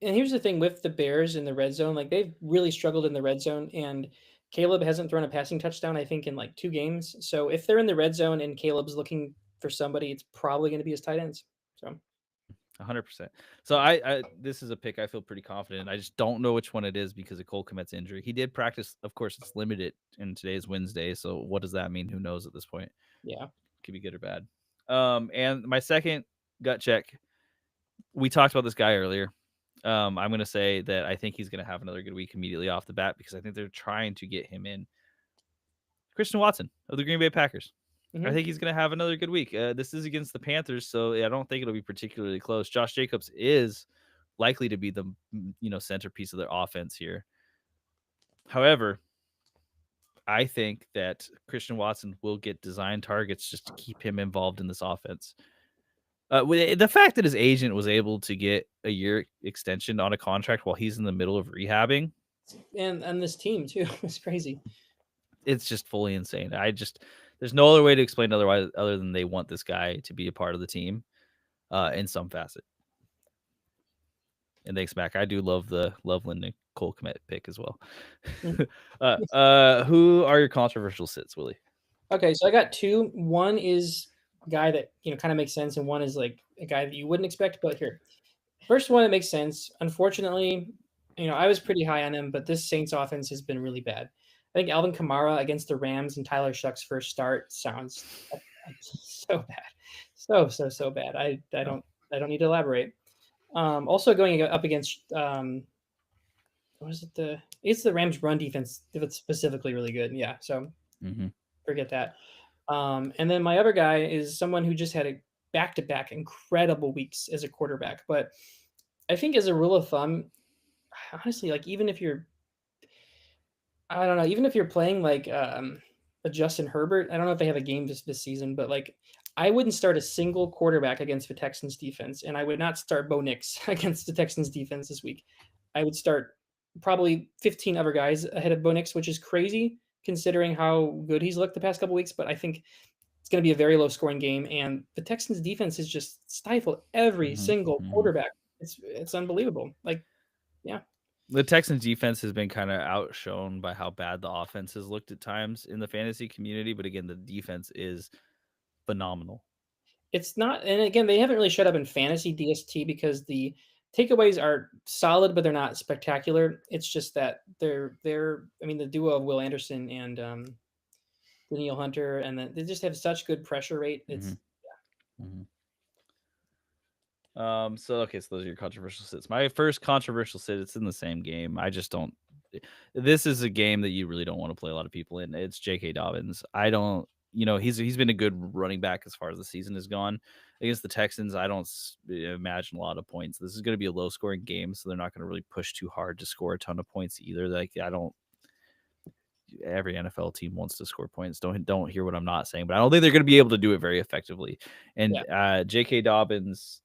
And here's the thing with the Bears in the red zone, they've really struggled in the red zone, and Caleb hasn't thrown a passing touchdown, I think, in 2 games. So if they're in the red zone and Caleb's looking for somebody, it's probably going to be his tight ends. So 100%. So I this is a pick I feel pretty confident in. I just don't know which one it is because of Cole Kmet's injury. He did practice. Of course, it's limited, and today's Wednesday. So what does that mean? Who knows at this point? Yeah. Could be good or bad. And my second gut check, we talked about this guy earlier. I'm going to say that I think he's going to have another good week immediately off the bat because I think they're trying to get him in. Christian Watson of the Green Bay Packers. Mm-hmm. I think he's going to have another good week. This is against the Panthers, so I don't think it'll be particularly close. Josh Jacobs is likely to be the centerpiece of their offense here. However, I think that Christian Watson will get design targets just to keep him involved in this offense. The fact that his agent was able to get a year extension on a contract while he's in the middle of rehabbing, and this team too, is crazy. It's just fully insane. There's no other way to explain otherwise other than they want this guy to be a part of the team in some facet. And thanks, Mac. I do love the Loveland and Cole Kmet pick as well. Who are your controversial sits, Willie? Okay, so I got 2. One is a guy that kind of makes sense, and one is a guy that you wouldn't expect. But here, first one that makes sense. Unfortunately, I was pretty high on him, but this Saints offense has been really bad. I think Alvin Kamara against the Rams and Tyler Shuck's first start sounds so bad. So bad. I don't need to elaborate. Also going up against what is it? It's the Rams' run defense. It's specifically really good. Yeah, so forget that. And then my other guy is someone who just had a back-to-back incredible weeks as a quarterback. But I think as a rule of thumb, honestly, like even if you're, I don't know, even if you're playing like a Justin Herbert, I don't know if they have a game this season, but like I wouldn't start a single quarterback against the Texans defense, and I would not start Bo Nix against the Texans defense this week. I would start probably 15 other guys ahead of Bo Nix, which is crazy considering how good he's looked the past couple weeks. But I think it's going to be a very low scoring game, and the Texans defense is just stifled every single quarterback. It's unbelievable. Like, yeah. The Texans defense has been kind of outshone by how bad the offense has looked at times in the fantasy community. But again, the defense is phenomenal. It's not, and again, they haven't really shut up in fantasy DST because the takeaways are solid, but they're not spectacular. It's just that they're I mean, the duo of Will Anderson and Daniil Hunter, and then they just have such good pressure rate. It's So those are your controversial sits. My first controversial sit, it's in the same game. I just don't. This is a game that you really don't want to play a lot of people in. It's J.K. Dobbins. I don't. He's been a good running back as far as the season has gone. Against the Texans, I don't imagine a lot of points. This is going to be a low scoring game, so they're not going to really push too hard to score a ton of points either. Like I don't. Every NFL team wants to score points. Don't hear what I'm not saying, but I don't think they're going to be able to do it very effectively. And J.K. Dobbins,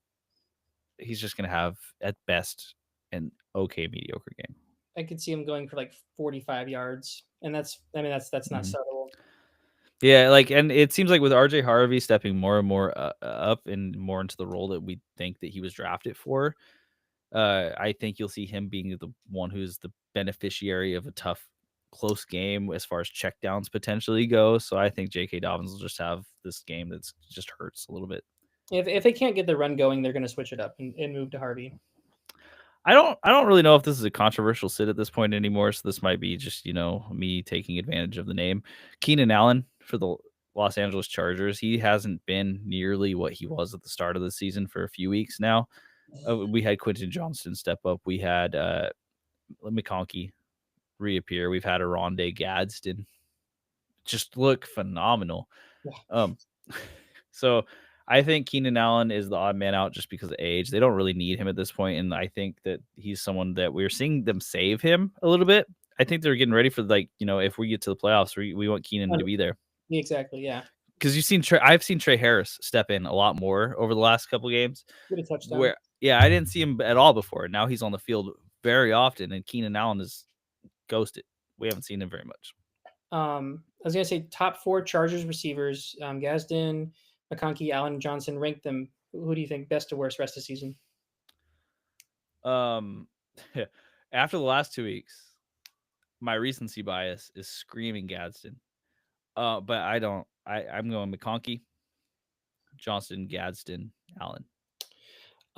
he's just going to have at best an okay mediocre game. I could see him going for like 45 yards, and that's not subtle. Yeah, and it seems like with RJ Harvey stepping more and more up and more into the role that we think that he was drafted for, I think you'll see him being the one who's the beneficiary of a tough, close game as far as checkdowns potentially go. So I think J.K. Dobbins will just have this game that's just hurts a little bit. If they can't get the run going, they're going to switch it up and move to Harvey. I don't really know if this is a controversial sit at this point anymore. So this might be just, me taking advantage of the name. Keenan Allen for the Los Angeles Chargers. He hasn't been nearly what he was at the start of the season for a few weeks now. We had Quentin Johnston step up. We had McConkey reappear. We've had Aronde Gadsden just look phenomenal. Yeah. So I think Keenan Allen is the odd man out just because of age. They don't really need him at this point, and I think that he's someone that we're seeing them save him a little bit. I think they're getting ready for if we get to the playoffs, we want Keenan to be there. Exactly, yeah. Because I've seen Trey Harris step in a lot more over the last couple games. Get a touchdown. I didn't see him at all before. Now he's on the field very often, and Keenan Allen is ghosted. We haven't seen him very much. I was gonna say top 4 Chargers receivers: Gadsden, McConkey, Allen, Johnson. Rank them. Who do you think best to worst rest of the season? After the last 2 weeks, my recency bias is screaming Gadsden. But I don't. I'm going McConkey, Johnston, Gadsden, Allen.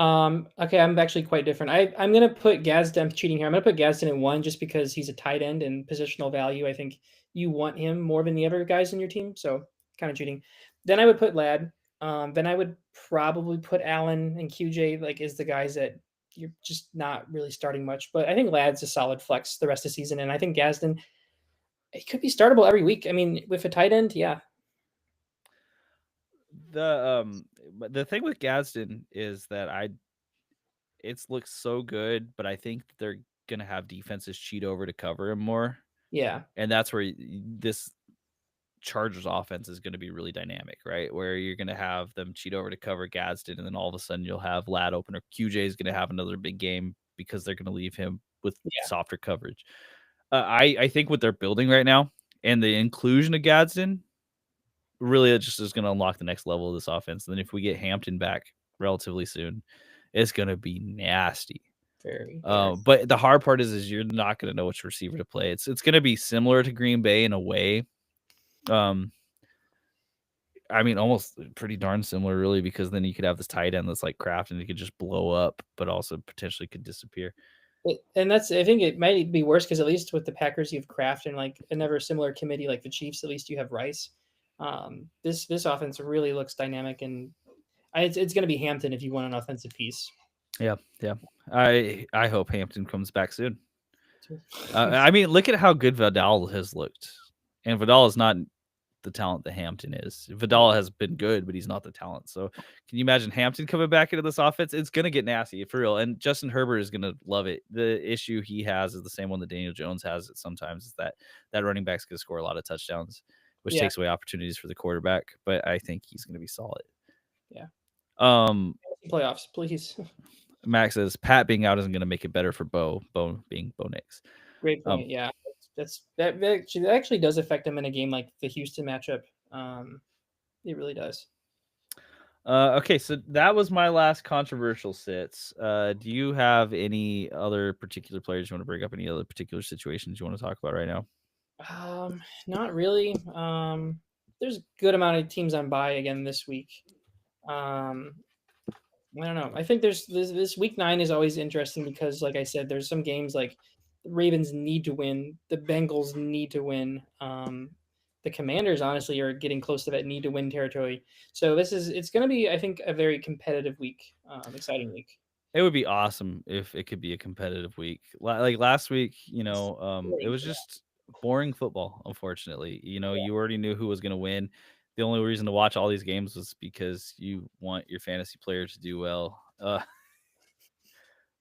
Okay, I'm actually quite different. I'm gonna put Gadsden. I'm cheating here. I'm gonna put Gadsden at 1 just because he's a tight end and positional value. I think you want him more than the other guys in your team, so kind of cheating. Then I would put Ladd. Then I would probably put Allen and QJ as the guys that you're just not really starting much. But I think Ladd's a solid flex the rest of the season, and I think Gadsden, it could be startable every week. I mean, with a tight end, yeah. The thing with Gadsden is that it looks so good, but I think they're gonna have defenses cheat over to cover him more. Yeah, and that's where this Chargers offense is going to be really dynamic, right? Where you're going to have them cheat over to cover Gadsden, and then all of a sudden you'll have Ladd open, or QJ is going to have another big game because they're going to leave him with softer coverage. I think what they're building right now and the inclusion of Gadsden really just is going to unlock the next level of this offense. And then if we get Hampton back relatively soon, it's going to be nasty. Very. But the hard part is you're not going to know which receiver to play. It's going to be similar to Green Bay in a way. I mean, almost pretty darn similar, really, because then you could have this tight end that's like Kraft, and it could just blow up, but also potentially could disappear. And I think it might be worse because at least with the Packers, you have Kraft and another similar committee like the Chiefs. At least you have Rice. This offense really looks dynamic, and It's going to be Hampton if you want an offensive piece. Yeah. I hope Hampton comes back soon. I mean, look at how good Vidal has looked, and Vidal is not the talent that Hampton is. Vidal has been good, but he's not the talent. So, can you imagine Hampton coming back into this offense? It's gonna get nasty for real. And Justin Herbert is gonna love it. The issue he has is the same one that Daniel Jones has. Sometimes is that running back's gonna score a lot of touchdowns, which takes away opportunities for the quarterback. But I think he's gonna be solid. Yeah. Playoffs, please. Max says Pat being out isn't gonna make it better for Bo being Bo Nix. Great point. Yeah, that actually does affect him in a game like the Houston matchup. It really does. Okay, so that was my last controversial sits. Do you have any other particular players you want to bring up? Any other particular situations you want to talk about right now? Not really. There's a good amount of teams on bye again this week. I don't know. I think there's this week 9 is always interesting because, like I said, there's some games like the Ravens need to win, the Bengals need to win. The Commanders honestly are getting close to that need to win territory. So it's going to be, I think, a very competitive week, exciting week. It would be awesome if it could be a competitive week. Like last week, it was just boring football. Unfortunately, you already knew who was going to win. The only reason to watch all these games was because you want your fantasy player to do well.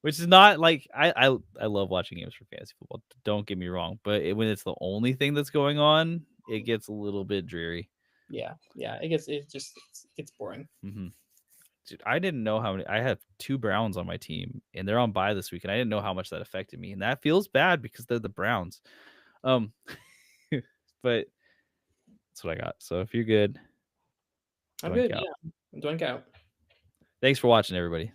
Which is not like I love watching games for fantasy football. Don't get me wrong, but when it's the only thing that's going on, it gets a little bit dreary. Yeah, it gets boring. Mm-hmm. Dude, I didn't know how many. I have 2 Browns on my team, and they're on bye this week, and I didn't know how much that affected me, and that feels bad because they're the Browns. But that's what I got. So if you're good, I'm good. Yeah, doink out. Thanks for watching, everybody.